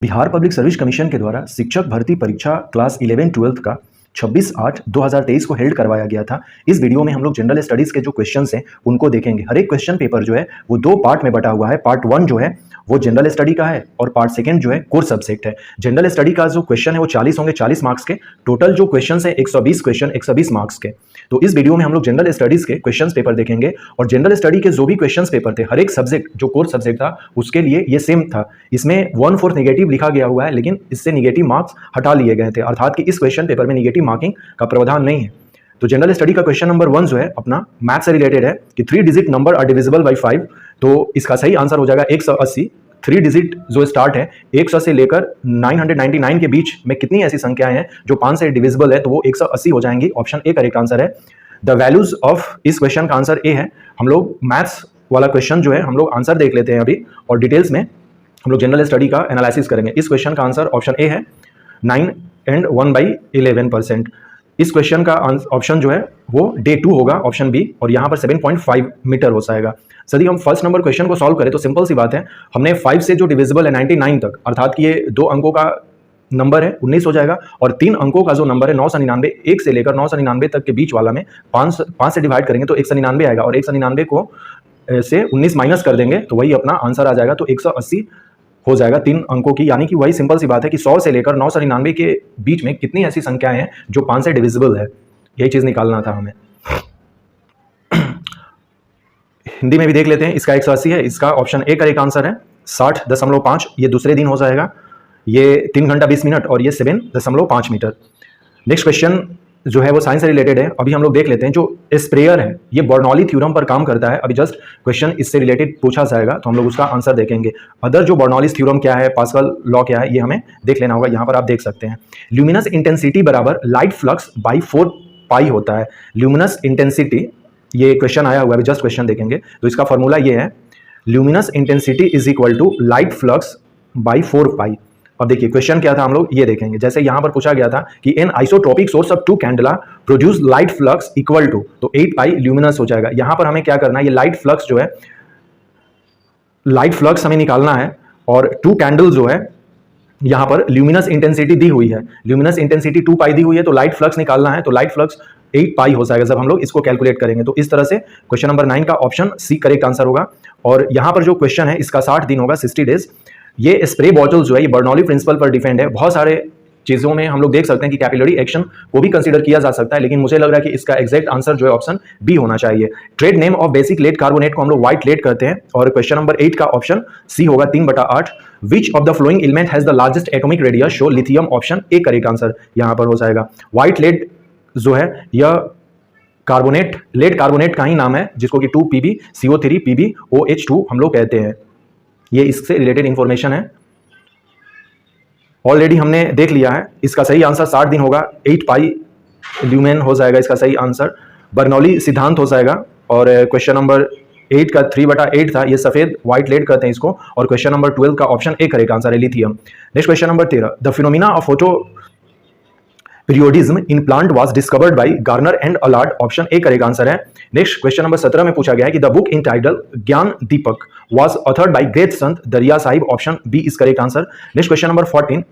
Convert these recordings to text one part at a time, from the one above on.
Bihar public service commission के द्वारा शिक्षक भर्ती परीक्षा क्लास 11-12 का 26/8/2023 को हेल्ड करवाया गया था। इस वीडियो में हम लोग जनरल स्टडीज के जो क्वेश्चंस हैं उनको देखेंगे। हर एक क्वेश्चन पेपर जो है वो दो पार्ट में बटा हुआ है। पार्ट 1 जो है वो जनरल स्टडी का है और पार्ट 2 जो है कोर सब्जेक्ट है। जनरल स्टडी का जो क्वेश्चन है वो 40 होंगे, 40 मार्क्स के। टोटल जो क्वेश्चन है 120 क्वेश्चन, 120 मार्क्स के। तो इस वीडियो में हम लोग जनरल स्टडीज के क्वेश्चन पेपर देखेंगे और जनरल स्टडी के जो भी क्वेश्चन पेपर थे, हर एक सब्जेक्ट जो कोर सब्जेक्ट था उसके लिए ये सेम था। इसमें 1/4 नेगेटिव लिखा गया हुआ है, लेकिन इससे नेगेटिव मार्क्स हटा लिए गए थे, अर्थात कि इस क्वेश्चन पेपर में नेगेटिव मार्किंग का प्रावधान नहीं है। तो जनरल स्टडी का क्वेश्चन नंबर 1 जो है अपना मैथ से रिलेटेड है कि 3 digit number are divisible by 5। तो इसका सही आंसर हो जाएगा 180। 3 डिजिट जो स्टार्ट है 100 से लेकर 999 के बीच में कितनी ऐसी संख्याएं हैं जो 5 से डिविजिबल है, तो वो 180 हो जाएंगी। ऑप्शन ए करेक्ट आंसर है। द वैल्यूज ऑफ इस क्वेश्चन का आंसर ए है। हम लोग मैथ्स वाला क्वेश्चन जो है हम लोग आंसर देख लेते हैं अभी और डिटेल्स में हम लोग जनरल स्टडी का एनालिसिस करेंगे। इस क्वेश्चन का आंसर ऑप्शन ए है 9 and 1/11%। इस क्वेश्चन का ऑप्शन जो है वो डे 2 होगा, ऑप्शन बी, और यहाँ पर 7.5 मीटर हो जाएगा। यदि हम फर्स्ट नंबर क्वेश्चन को सॉल्व करें तो सिंपल सी बात है, हमने 5 से जो डिविजिबल है 99 तक, अर्थात कि ये 2 अंकों का नंबर है 19 हो जाएगा, और 3 अंकों का जो नंबर है 999, 1 से लेकर 999 तक के बीच वाला में 5 से डिवाइड करेंगे तो 199 आएगा, और 199 को से 19 माइनस कर देंगे तो वही अपना आंसर आ जाएगा। तो 180 हो जाएगा 3 अंकों की, यानी कि वही सिंपल सी बात है कि 100 से लेकर 999 के बीच में कितनी ऐसी संख्याएं हैं जो 5 से डिविजिबल है, यही चीज निकालना था हमें। हिंदी में भी देख लेते हैं। इसका 180 है, इसका ऑप्शन ए करेक्ट आंसर है। 60.5 ये दूसरे दिन हो जाएगा, ये 3 घंटा 20 मिनट और ये 7.5 मीटर। नेक्स्ट क्वेश्चन जो है वो साइंस से रिलेटेड है। अभी हम लोग देख लेते हैं। जो स्प्रेयर है ये बर्नौली थ्योरम पर काम करता है। अभी जस्ट क्वेश्चन इससे रिलेटेड पूछा जाएगा तो हम लोग उसका आंसर देखेंगे। अदर जो बर्नौली थ्योरम क्या है, पास्कल लॉ क्या है, ये हमें देख लेना होगा। यहाँ पर आप देख सकते हैं ल्यूमिनस इंटेंसिटी बराबर लाइट फ्लक्स बाई 4 पाई होता है। ल्यूमिनस इंटेंसिटी, ये क्वेश्चन आया हुआ है, जस्ट क्वेश्चन देखेंगे तो इसका फॉर्मूला ये है, luminous intensity is equal to light flux by 4 pi. अब देखिए क्वेश्चन क्या था, हम लोग ये देखेंगे। जैसे यहां पर पूछा गया था कि an isotropic source of 2 candela produce light flux equal to, तो 8 पाई ल्यूमिनस हो जाएगा। यहां पर हमें क्या करना है, ये लाइट फ्लक्स जो है, लाइट फ्लक्स हमें निकालना है, और 2 कैंडल जो है यहां पर ल्यूमिनस इंटेंसिटी दी हुई है, ल्यूमिनस इंटेंसिटी 2 पाई दी हुई है, तो लाइट फ्लक्स निकालना है, तो लाइट फ्लक्स 8 पाई हो जाएगा जब हम लोग इसको कैलकुलेट करेंगे। तो इस तरह से क्वेश्चन नंबर 9 का ऑप्शन सी करेक्ट आंसर होगा। और यहां पर जो क्वेश्चन है इसका 60 दिन होगा, 60 डेज। ये स्प्रे बॉटल जो है ये बर्नौली प्रिंसिपल पर डिपेंड है। बहुत सारे चीजों में हम लोग देख सकते हैं कि कैपिलरी एक्शन को भी कंसीडर किया जा सकता है, लेकिन मुझे लग रहा है कि इसका एग्जैक्ट आंसर जो है ऑप्शन बी होना चाहिए। Trade name of basic lead carbonate को हम लोग व्हाइट लेड करते हैं, और क्वेश्चन नंबर 8 का ऑप्शन सी होगा 3/8। विच of the flowing element has the largest atomic radius show lithium, option A correct answer यहां पर हो जाएगा। व्हाइट लेड जो है यह कार्बोनेट, लेड कार्बोनेट का ही नाम है, जिसको कि 2PbCO3 PbOH2 हम लोग कहते हैं। ये इससे रिलेटेड इंफॉर्मेशन है, ऑलरेडी हमने देख लिया है। इसका सही आंसर 60 दिन होगा, 8 पाई ल्यूमेन हो जाएगा इसका सही आंसर। बर्नौली सिद्धांत हो जाएगा। और क्वेश्चन नंबर 8 का 3/8 था, ये सफेद व्हाइट लेड करते हैं इसको, और क्वेश्चन नंबर 12 का ऑप्शन ए करेक्ट आंसर है lithium. Next question number 13, the phenomena of photo periodism in plant was discovered by Garner and अलार्ड, option A correct answer है। नेक्स्ट क्वेश्चन नंबर 17 में पूछा गया है कि the book in title Gyan Deepak was authored by great Sant Dariya Sahib, option B is correct answer. Next question number 14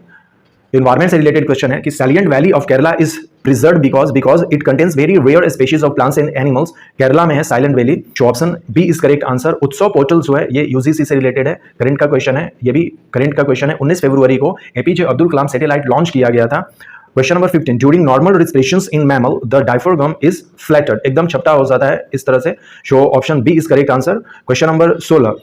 environment से related question है कि salient valley of Kerala is preserved because it contains very rare species of plants and animals. Kerala में है silent valley, जो option B is correct answer. Utsav portal जो है ये UGC से रिलेटेड है, करंट का क्वेश्चन है, ये भी करंट का क्वेश्चन है। 19 फरवरी को APJ Abdul Kalam satellite launch किया गया था। Question number 15, during normal respirations in mammal the diaphragm is flattened, एकदम छपटा हो जाता है इस तरह से, so option B is correct answer. Question number 16,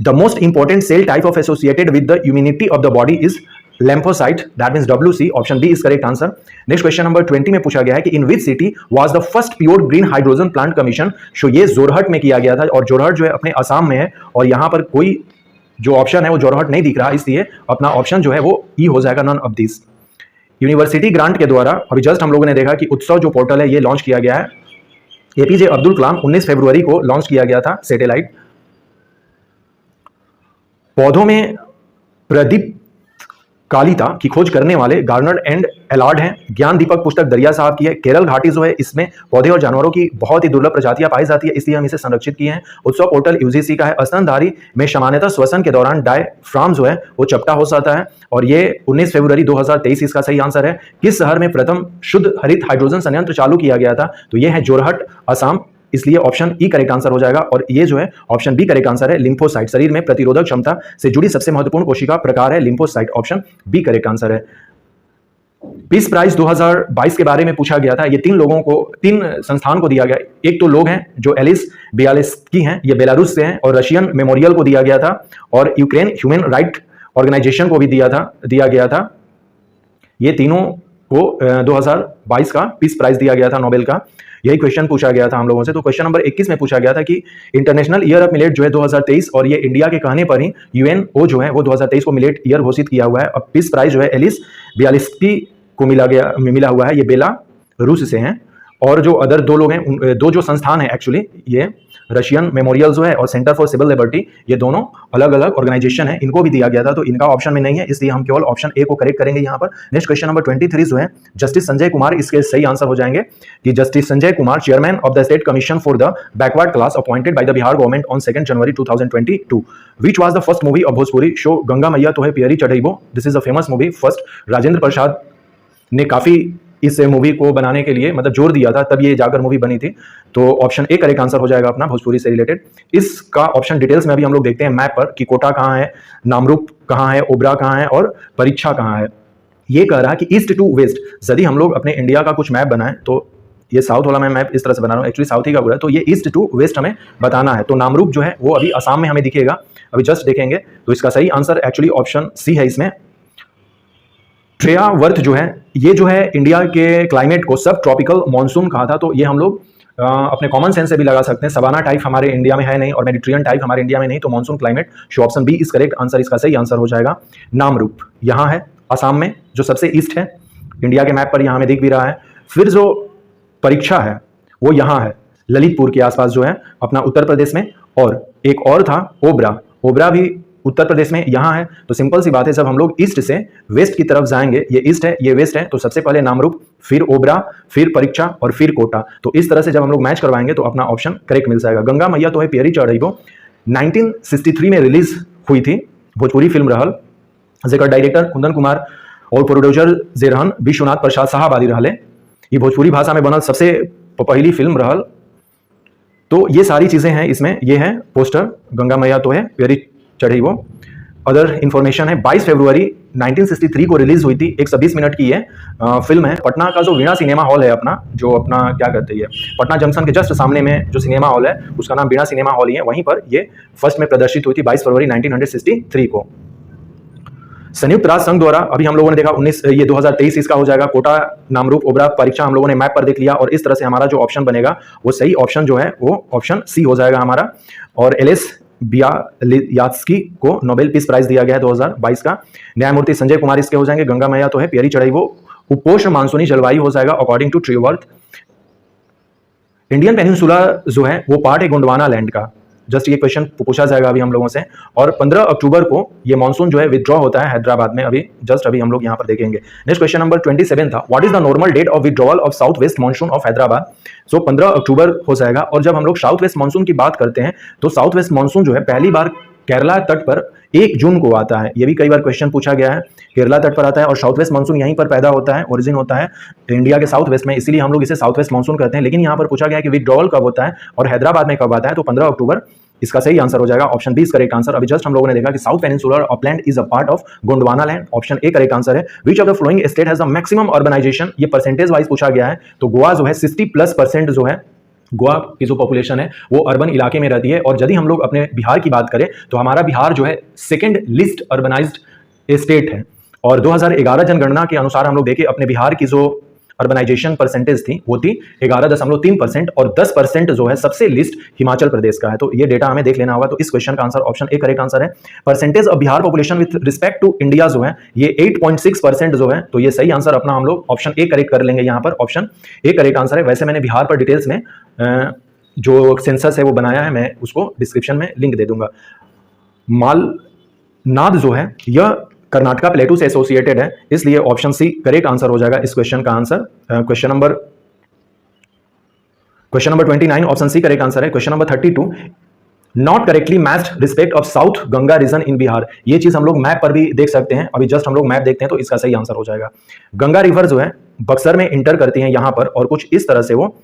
the most important cell type of associated with the immunity of the body is lymphocyte, that means WC, option B is correct answer. Next question number 20 में पूछा गया है कि in which city was the first pure green hydrogen plant commission, so ये जोरहट में किया गया था, और जोरहट जो है अपने असम में है, और यहां पर कोई जो ऑप्शन है वो जोरहट नहीं दिख रहा, इसलिए अपना ऑप्शन जो है वो ई हो जाएगा, none of this. University grant के द्वारा अभी जस्ट हम लोगों ने देखा कि उत्सव जो पोर्टल है ये लॉन्च किया गया है। एपीजे अब्दुल कलाम 19 फरवरी को लॉन्च किया गया था सैटेलाइट। पौधों में प्रदीप कालिता की खोज करने वाले गार्नर एंड एलार्ड हैं। ज्ञान दीपक पुस्तक दरिया साहब की है। केरल घाटी जो है इसमें पौधे और जानवरों की बहुत ही दुर्लभ प्रजातियां पाई जाती है, इसलिए हम इसे संरक्षित किए हैं। उत्सव पोर्टल यूजीसी का है। स्तनधारी में सामान्यतः श्वसन के दौरान डायफ्राम जो है वो चपटा हो जाता है, और ये 19 फरवरी 2023 इसका सही आंसर है। किस शहर में प्रथम शुद्ध हरित हाइड्रोजन संयंत्र चालू किया गया था? तो ये है जोरहट, असम, इसलिए ऑप्शन ई करेक्ट आंसर हो जाएगा। और ये जो है ऑप्शन बी करेक्ट आंसर है। लिम्फोसाइट शरीर में प्रतिरोधक क्षमता से जुड़ी सबसे महत्वपूर्ण कोशिका प्रकार है lymphocyte. Option B correct answer है। पीस प्राइज 2022 के बारे में पूछा गया था। ये तीन संस्थान को दिया गया। एक तो लोग हैं जो एलिस बियालिस्की हैं, ये बेलारूस से हैं, और रशियन मेमोरियल को दिया गया था, और यूक्रेन ह्यूमन राइट ऑर्गेनाइजेशन को भी दिया गया था। ये तीनों को 2022 का पीस प्राइज दिया गया था, नोबेल का। यही क्वेश्चन पूछा गया था हम लोगों से। तो क्वेश्चन नंबर 21 में पूछा गया था कि इंटरनेशनल ईयर ऑफ मिलेट जो है 2023, और ये इंडिया के कहने पर ही यूएनओ जो है वो 2023 को मिलेट ईयर घोषित किया हुआ है। अब पीस प्राइज जो है एलिस बियालिस्की को मिला हुआ है। ये बेलारूस से हैं, और जो अदर दो लोग हैं, दो जो संस्थान है एक्चुअली, ये रशियन मेमोरियल जो है और सेंटर फॉर सिविल लिबर्टी, ये दोनों अलग अलग ऑर्गेनाइजेशन है, इनको भी दिया गया था। तो इनका ऑप्शन में नहीं है, इसलिए हम केवल ऑप्शन ए को करेक्ट करेंगे यहाँ पर। नेक्स्ट क्वेश्चन नंबर 23 जो है जस्टिस संजय कुमार, इसके सही आंसर हो जाएंगे कि justice Sanjay Kumar, chairman of the state commission for the backward class appointed by the Bihar government on 2 January 2022, which was the first movie of Bhojpuri so Ganga Maiya तो है प्यारी चढ़इबो। This is a famous movie. First Rajendra Prasad ने काफी इस मूवी को बनाने के लिए मतलब जोर दिया था, तब ये जाकर मूवी बनी थी। तो ऑप्शन ए करेक्ट आंसर हो जाएगा अपना, भोजपुरी से रिलेटेड। इसका ऑप्शन डिटेल्स में अभी हम लोग देखते हैं मैप पर कि कोटा कहाँ है, नामरूप कहाँ है, ओबरा कहाँ है और परीक्षा कहाँ है। ये कह रहा है कि ईस्ट टू वेस्ट। यदि हम लोग अपने इंडिया का कुछ मैप बनाएं, तो ये साउथ वाला मैं मैप इस तरह से बना रहा हूँ, एक्चुअली साउथ ही का पूरा है, तो ये ईस्ट टू वेस्ट हमें बताना है। तो नामरूप जो है वो अभी असम में हमें दिखेगा, अभी जस्ट देखेंगे। तो इसका सही आंसर एक्चुअली ऑप्शन सी है इसमें। ट्रेयावर्थ जो है, ये जो है इंडिया के क्लाइमेट को सब ट्रॉपिकल मॉनसून कहा था। तो ये हम लोग अपने कॉमन सेंस से भी लगा सकते हैं। सवाना टाइप हमारे इंडिया में है नहीं, और मेडिटेरियन टाइप हमारे इंडिया में नहीं, तो monsoon climate. So option B is correct answer, इसका सही आंसर हो जाएगा। नामरूप यहाँ है असम में, जो सबसे ईस्ट है इंडिया के मैप पर, यहाँ में दिख भी रहा है। फिर जो परीक्षा है वो यहाँ है ललितपुर के आसपास जो है अपना उत्तर प्रदेश में, और एक और था ओबरा, ओबरा भी उत्तर प्रदेश में यहाँ है। तो सिंपल सी बात है, जब हम लोग ईस्ट से वेस्ट की तरफ जाएंगे, ये ईस्ट है ये वेस्ट है, तो सबसे पहले नामरूप, फिर ओबरा, फिर परीक्षा और फिर कोटा। तो इस तरह से जब हम लोग मैच करवाएंगे तो अपना ऑप्शन करेक्ट मिल जाएगा। गंगा मैया तो है प्यारी चढ़इबो 1963 में रिलीज हुई थी भोजपुरी फिल्म रहल, जेकर डायरेक्टर कुंदन कुमार और प्रोड्यूसर जे रहन विश्वनाथ प्रसाद साहब आदि रहले। ये भोजपुरी भाषा में बनल सबसे पहली फिल्म रहल। तो ये सारी चीजें हैं इसमें। ये है पोस्टर, गंगा मैया तो है प्यारी चढ़ी वो। अदर इंफॉर्मेशन है 22 फरवरी 1963 को रिलीज हुई थी। 120 मिनट की ये फिल्म है। पटना का जो वीणा सिनेमा हॉल है अपना, जो अपना क्या कहते हैं, पटना जंक्शन के जस्ट सामने में जो सिनेमा हॉल है उसका नाम वीणा सिनेमा हॉल ही है, वहीं पर ये फर्स्ट में प्रदर्शित हुई थी 22 फरवरी 1963 को। संयुक्त राष्ट्र संघ द्वारा, अभी हम लोगों ने देखा 2023 इसका हो जाएगा। कोटा, नामरूप, ओबरा, परीक्षा हम लोगों ने मैप पर देख लिया, और इस तरह से हमारा जो ऑप्शन बनेगा वो सही ऑप्शन जो है वो ऑप्शन सी हो जाएगा हमारा। और एलिस बियालिस्की को नोबेल पीस प्राइज दिया गया है 2022 का। न्यायमूर्ति संजय कुमार इसके हो जाएंगे। गंगा मैया तो है प्यारी चढ़ाई वो उपोष्ण मानसूनी जलवायु हो जाएगा अकॉर्डिंग टू ट्रेयावर्थ। इंडियन पेनिनसुला जो है वो पार्ट है गोंडवाना लैंड का। जस्ट ये क्वेश्चन पूछा जाएगा अभी हम लोगों से। और 15 अक्टूबर को ये मानसून जो है विथड्रॉ होता है हैदराबाद में, अभी हम लोग यहाँ पर देखेंगे। नेक्स्ट क्वेश्चन नंबर 27 था, what is the normal date of withdrawal of south west monsoon of Hyderabad. So 15 अक्टूबर हो जाएगा। और जब हम लोग साउथ वेस्ट मानसून की बात करते हैं तो साउथ वेस्ट मानसून जो है पहली बार केरला तट पर 1 जून को आता है। ये भी कई बार क्वेश्चन पूछा गया है। केरला तट पर आता है और साउथ वेस्ट मानसून यहीं पर पैदा होता है, ओरिजिन होता है इंडिया के साउथ वेस्ट में, इसीलिए हम लोग इसे साउथ वेस्ट मानसून कहते हैं। लेकिन यहाँ पर पूछा गया है कि विथड्रॉल कब होता है और हैदराबाद में कब आता है, तो 15 अक्टूबर इसका सही आंसर हो जाएगा। Option B is correct answer. अभी जस्ट हम लोगों ने देखा कि south peninsular upland is a part of Gondwana land. Option A correct answer है। Which of the following state has the maximum urbanisation, ये परसेंटेज वाइज पूछा गया है। तो गोवा जो है 60+% जो है, गोवा की जो पॉपुलेशन है वो अर्बन इलाके में रहती है। और यदि हम लोग अपने बिहार की बात करें तो हमारा बिहार जो है सेकेंड लिस्ट अर्बनाइज्ड स्टेट है। और 2011 जनगणना के अनुसार हम लोग देखें अपने बिहार की जो अर्बनाइजेशन परसेंटेज थी वो थी 11.3%, और 10% जो है सबसे लिस्ट हिमाचल प्रदेश का है। तो ये डेटा हमें देख लेना होगा। तो इस क्वेश्चन का answer option A correct answer है। Percentage of Bihar population with respect to India जो है ये 8.6% जो है, तो ये सही आंसर अपना हम लोग ऑप्शन ए करेक्ट कर लेंगे। यहाँ पर ऑप्शन ए करेक्ट आंसर है। वैसे मैंने बिहार पर डिटेल्स में जो सेंसस है वो बनाया है, मैं उसको डिस्क्रिप्शन में लिंक दे दूंगा। मालनाद जो है यह कर्नाटका प्लेटू से एसोसिएटेड है, इसलिए ऑप्शन सी करेक्ट आंसर हो जाएगा इस क्वेश्चन का answer. Question number 29 option C correct answer है। Question number 32 not correctly matched respect of south Ganga region in Bihar. ये चीज हम लोग मैप पर भी देख सकते हैं, अभी जस्ट हम लोग मैप देखते हैं तो इसका सही आंसर हो जाएगा। गंगा रिवर जो है बक्सर में इंटर करती है यहां पर, और कुछ इस तरह से वो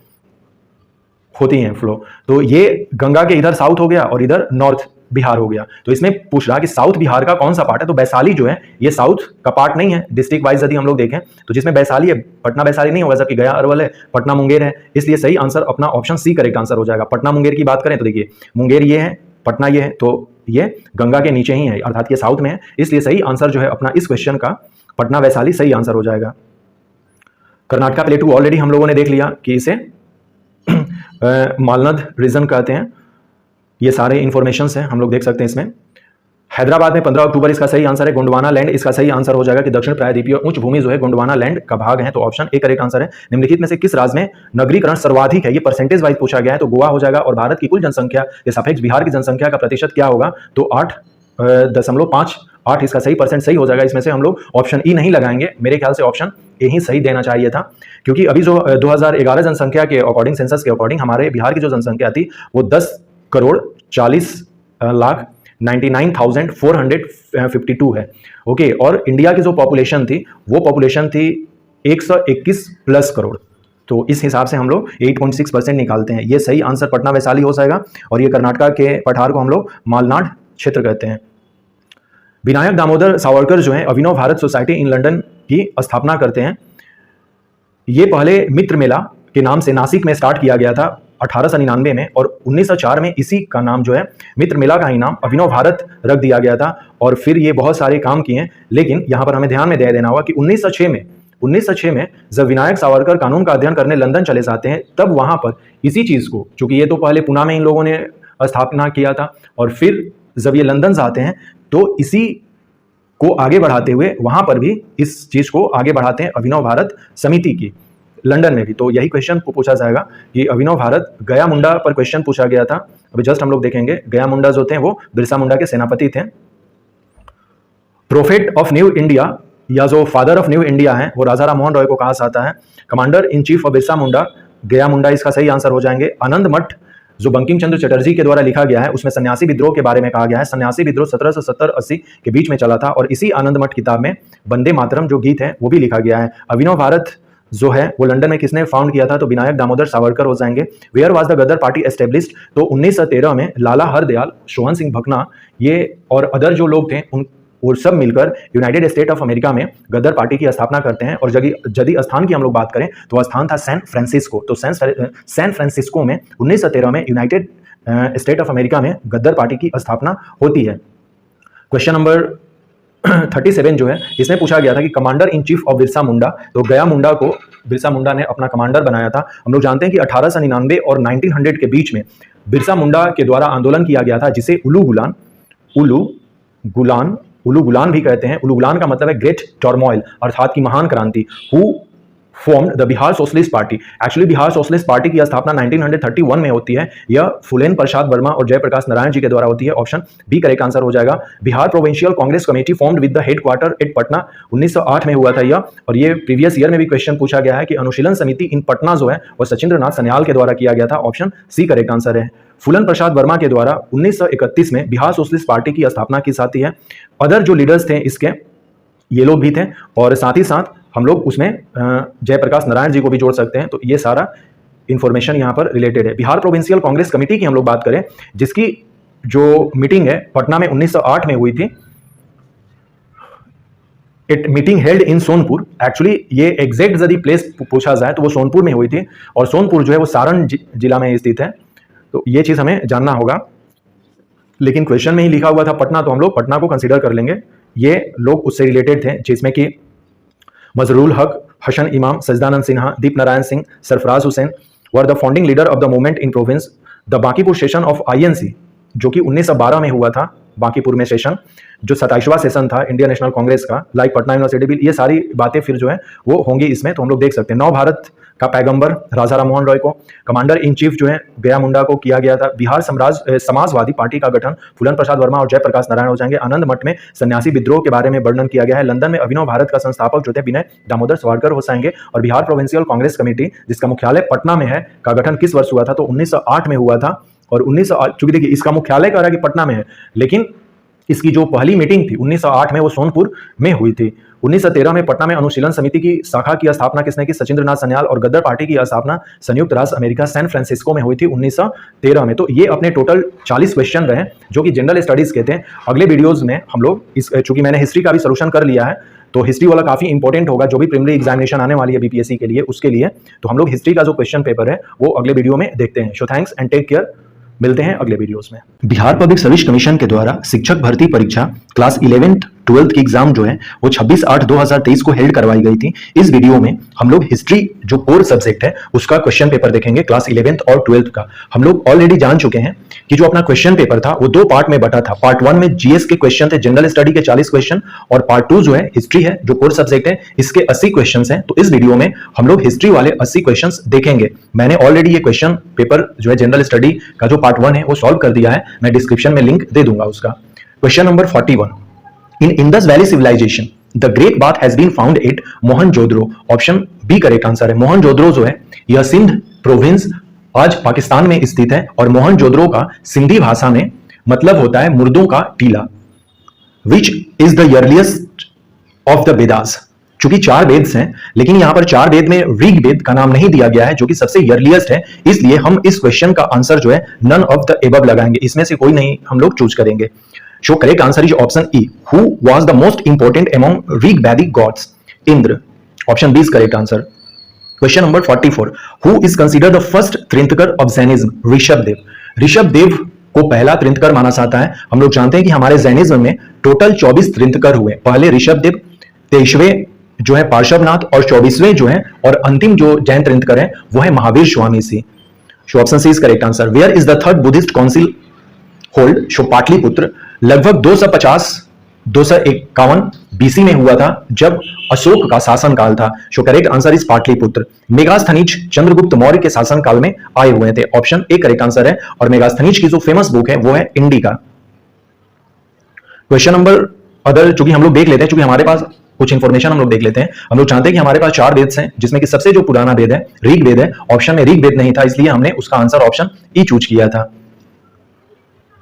होती हैं फ्लो। तो ये गंगा के इधर साउथ हो गया और इधर नॉर्थ बिहार हो गया। तो इसमें पूछ रहा कि साउथ बिहार का कौन सा पार्ट है, तो वैशाली जो है ये साउथ का पार्ट नहीं है। डिस्ट्रिक्ट वाइज यदि हम लोग देखें तो जिसमें वैशाली है, पटना वैशाली नहीं होगा, जबकि गया अरवल है, पटना मुंगेर है, इसलिए सही आंसर अपना ऑप्शन सी करेक्ट आंसर हो जाएगा। पटना मुंगेर की बात करें तो देखिए मुंगेर ये है, पटना ये है, तो ये गंगा के नीचे ही है, अर्थात ये साउथ में है, इसलिए सही आंसर जो है अपना इस क्वेश्चन का पटना वैशाली सही आंसर हो जाएगा। कर्नाटका प्लेटू ऑलरेडी हम लोगों ने देख लिया कि इसे मालनद रीजन कहते हैं। ये सारे इंफॉर्मेशंस हैं, हम लोग देख सकते हैं इसमें। हैदराबाद में 15 अक्टूबर इसका सही आंसर है। गोंडवाना लैंड इसका सही आंसर हो जाएगा कि दक्षिण प्रायद्वीपीय उच्च भूमि जो है गोंडवाना लैंड का भाग है, तो ऑप्शन ए करेक्ट आंसर है। निम्नलिखित में से किस राज्य में नगरीकरण सर्वाधिक है, ये परसेंटेज वाइज पूछा गया है, तो गोवा हो जाएगा। और भारत की कुल जनसंख्या के सापेक्ष बिहार की जनसंख्या का प्रतिशत क्या होगा, तो 8.58 इसका सही परसेंट सही हो जाएगा। इसमें से हम लोग ऑप्शन ई नहीं लगाएंगे, मेरे ख्याल से ऑप्शन ए ही सही देना चाहिए था, क्योंकि अभी जो 2011 जनसंख्या के अकॉर्डिंग, सेंसस के अकॉर्डिंग हमारे बिहार की जो जनसंख्या थी वो 10,40,99,452 है। ओके, और इंडिया की जो पॉपुलेशन थी वो पॉपुलेशन थी 121 प्लस करोड़। तो इस हिसाब से हम लोग 8.6% निकालते हैं। ये सही आंसर पटना वैशाली हो जाएगा, और ये कर्नाटका के पठार को हम लोग मालनाड क्षेत्र कहते हैं। विनायक दामोदर सावरकर जो है अभिनव भारत सोसाइटी इन लंदन की स्थापना करते हैं। ये पहले मित्र मेला के नाम से नासिक में स्टार्ट किया गया था 1899 में, और 1904 में इसी का नाम जो है मित्र मेला का ही नाम अभिनव भारत रख दिया गया था। और फिर ये बहुत सारे काम किए, लेकिन यहाँ पर हमें ध्यान में दे देना होगा कि 1906 में जब विनायक सावरकर कानून का अध्ययन करने लंदन चले जाते हैं, तब वहाँ पर इसी चीज़ को, चूंकि ये तो पहले पुणे में इन लोगों ने स्थापना किया था, और फिर जब ये लंदन से आते हैं तो इसी को आगे बढ़ाते हुए वहाँ पर भी इस चीज़ को आगे बढ़ाते हैं अभिनव भारत समिति की, लंदन में भी। तो यही क्वेश्चन पूछा जाएगा कि अभिनव भारत गया मुंडा पर क्वेश्चन पूछा गया था, अभी जस्ट हम लोग देखेंगे। गया मुंडा जो थे वो बिरसा मुंडा के सेनापति थे। प्रोफेट ऑफ न्यू इंडिया या जो फादर ऑफ न्यू इंडिया है वो राजा राम मोहन रॉय को कहा जाता है। Commander in chief of Birsa Munda Gaya Munda इसका सही आंसर हो जाएंगे। आनंद मठ जो बंकिम चंद्र चटर्जी के द्वारा लिखा गया है उसमें सन्यासी विद्रोह के बारे में कहा गया है। सन्यासी विद्रोह 1770-80 के बीच में चला था, और इसी आनंद मठ किताब में वंदे मातरम जो गीत है वो भी लिखा गया है। अभिनव भारत जो है वो लंदन में किसने फाउंड किया था, तो विनायक दामोदर सावरकर हो जाएंगे। Where was the Ghadar party established, तो 1913 में लाला हरदयाल, सोहन सिंह भकना, ये और अदर जो लोग थे उन और सब मिलकर यूनाइटेड स्टेट ऑफ अमेरिका में गदर पार्टी की स्थापना करते हैं। और यदि स्थान की हम लोग बात करें तो स्थान था सैन फ्रांसिस्को। तो सैन फ्रांसिस्को में 1913 में यूनाइटेड स्टेट ऑफ अमेरिका में गदर पार्टी की स्थापना होती है। क्वेश्चन नंबर 37 जो है इसमें पूछा गया था कि commander in chief of Birsa Munda, तो गया मुंडा को बिरसा मुंडा ने अपना कमांडर बनाया था। हम लोग जानते हैं कि 1899 और 1900 के बीच में बिरसा मुंडा के द्वारा आंदोलन किया गया था, जिसे उलू गुलान भी कहते हैं। उलू गुलान का मतलब है ग्रेट टर्मोइल, अर्थात की महान क्रांति। Who formed the Bihar socialist party, actually Bihar socialist party की स्थापना 1931 में होती है। यह फुलेन प्रसाद वर्मा और जयप्रकाश नारायण जी के द्वारा होती है। ऑप्शन बी करेक्ट आंसर हो जाएगा। Bihar provincial Congress committee formed with the headquarter at Patna, 1908 में हुआ था यह। और ये प्रीवियस ईयर में भी क्वेश्चन पूछा गया है कि अनुशीलन समिति इन पटना जो है वो सचिंद्र नाथ सन्याल के द्वारा किया गया था। ऑप्शन सी करेक्ट आंसर है। फुलन प्रसाद वर्मा के द्वारा 1931 में बिहार सोशलिस्ट पार्टी की स्थापना की जाती है। अदर जो लीडर्स थे इसके ये लोग भी थे, और साथ ही साथ हम लोग उसमें जयप्रकाश नारायण जी को भी जोड़ सकते हैं। तो ये सारा इंफॉर्मेशन यहाँ पर रिलेटेड है। बिहार प्रोविंशियल कांग्रेस कमेटी की हम लोग बात करें, जिसकी जो मीटिंग है पटना में 1908 में हुई थी। It meeting held in Sonpur, actually ये एग्जैक्ट यदि प्लेस पूछा जाए तो वो सोनपुर में हुई थी, और सोनपुर जो है वो सारण जिला में स्थित है। तो ये चीज़ हमें जानना होगा, लेकिन क्वेश्चन में ही लिखा हुआ था पटना, तो हम लोग पटना को कंसीडर कर लेंगे। ये लोग उससे रिलेटेड थे, जिसमें कि Mazharul Haque, Hasan Imam, Sachchidananda Sinha, Deep Narayan Singh, Sarfaraz Hussain were the founding leader of the movement in province. The Bankipur session of INC जो कि 1912 में हुआ था, बांकीपुर में सेशन, जो 27वां सेशन था इंडियन नेशनल कांग्रेस का, लाइक पटना यूनिवर्सिटी बिल, ये सारी बातें फिर जो है वो होंगी इसमें, तो हम लोग देख सकते हैं। नव भारत का पैगंबर राजा राममोहन रॉय को कमांडर इन चीफ जो है गया मुंडा को किया गया था। बिहार समाजवादी पार्टी का गठन फूलन प्रसाद वर्मा और जयप्रकाश नारायण हो जाएंगे। आनंद मठ में सन्यासी विद्रोह के बारे में वर्णन किया गया है। लंदन में अभिनव भारत का संस्थापक जो थे विनय दामोदर सावरकर हो जाएंगे। और बिहार प्रोविंशियल कांग्रेस कमेटी जिसका मुख्यालय पटना में है का गठन किस वर्ष हुआ था, तो 1908 में हुआ था। और 1908 चूंकि देखिए इसका मुख्यालय कह रहा है कि पटना में है, लेकिन इसकी जो पहली मीटिंग थी 1908 में वो सोनपुर में हुई थी। 1913 में पटना में अनुशीलन समिति की शाखा की स्थापना किसने की, सचिंद्रनाथ सन्याल। और गद्दर पार्टी की स्थापना संयुक्त राष्ट्र अमेरिका सैन फ्रांसिस्को में हुई थी 1913 में। तो ये अपने टोटल 40 क्वेश्चन रहे जो कि जनरल स्टडीज के थे। अगले वीडियोज में हम लोग इस, चूंकि मैंने हिस्ट्री का भी सोल्यूशन कर लिया है, तो हिस्ट्री वाला काफी इंपॉर्टेंट होगा जो भी प्रीलिमिनरी एग्जामिनेशन आने वाली है बीपीएससी के लिए, उसके लिए। तो हम लोग हिस्ट्री का जो क्वेश्चन पेपर है वो अगले वीडियो में देखते हैं। So thanks and take care, मिलते हैं अगले वीडियोस में। बिहार पब्लिक सर्विस कमीशन के द्वारा शिक्षक भर्ती परीक्षा क्लास 11th 12th की एग्जाम जो है वो 26/8/2023 को हेल्ड करवाई गई थी। इस वीडियो में हम लोग हिस्ट्री जो कोर सब्जेक्ट है उसका क्वेश्चन पेपर देखेंगे क्लास 11th और 12th का। हम लोग ऑलरेडी जान चुके हैं कि जो अपना क्वेश्चन पेपर था वो 2 पार्ट में बटा था। पार्ट 1 में जीएस के क्वेश्चन थे, जनरल स्टडी के 40 क्वेश्चन, और पार्ट 2 जो है हिस्ट्री है जो कोर सब्जेक्ट है, इसके 80 क्वेश्चन हैं। तो इस वीडियो में हम लोग हिस्ट्री वाले 80 क्वेश्चन देखेंगे। मैंने ऑलरेडी ये क्वेश्चन पेपर जो है जनरल स्टडी का जो पार्ट 1 है वो सॉल्व कर दिया है, मैं डिस्क्रिप्शन में लिंक दे दूंगा उसका। Question number 41, in Indus valley civilization the great bath has been found at Mohenjodaro. Option B correct answer है। मोहनजोदड़ो जो है यह सिंध प्रोविंस आज पाकिस्तान में स्थित है, और मोहनजोदड़ो का सिंधी भाषा में मतलब होता है मुर्दों का टीला। Which is the earliest of the Vedas. चूंकि 4 वेद हैं, लेकिन यहां पर 4 वेद में ऋग वेद का नाम नहीं दिया गया है जो कि सबसे अर्लीस्ट है, इसलिए हम इस क्वेश्चन का आंसर जो है नन ऑफ द एबव लगाएंगे, इसमें से कोई नहीं हम लोग चूज करेंगे। So correct answer is option E. Who was the most important among Rig Vedic gods? Indra. Option B is correct answer. Question number 44. Who is considered the first Trindkar of Jainism? Rishabhdev. Rishabhdev को पहला त्रिंतकर माना जाता है। हम लोग जानते हैं कि हमारे जैनिज्म में टोटल 24 त्रिंतकर हुए। पहले ऋषभदेव, 23वें जो है पार्श्वनाथ, और 24वें जो है, और अंतिम जो जैन त्रिंतकर है वो है Mahavira Swami C. Option C is correct answer. Where is the third Buddhist council hold? So Pataliputra. लगभग 251 बीसी में हुआ था जब अशोक का शासनकाल था। सो correct answer is Pataliputra. Megasthenes Chandragupta Maurya के शासनकाल में आए हुए थे। ऑप्शन ए करेक्ट आंसर है। और मेगास्थनीज की जो फेमस बुक है वो है इंडिका। क्वेश्चन नंबर अदर चूंकि हम लोग देख लेते हैं, चूंकि हमारे पास कुछ इंफॉर्मेशन हम लोग देख लेते हैं। हम लोग जानते हैं कि हमारे पास 4 वेद हैं जिसमें कि सबसे जो पुराना वेद है ऋग वेद है। ऑप्शन में ऋग वेद नहीं था, इसलिए हमने उसका आंसर ऑप्शन ई चूज किया था।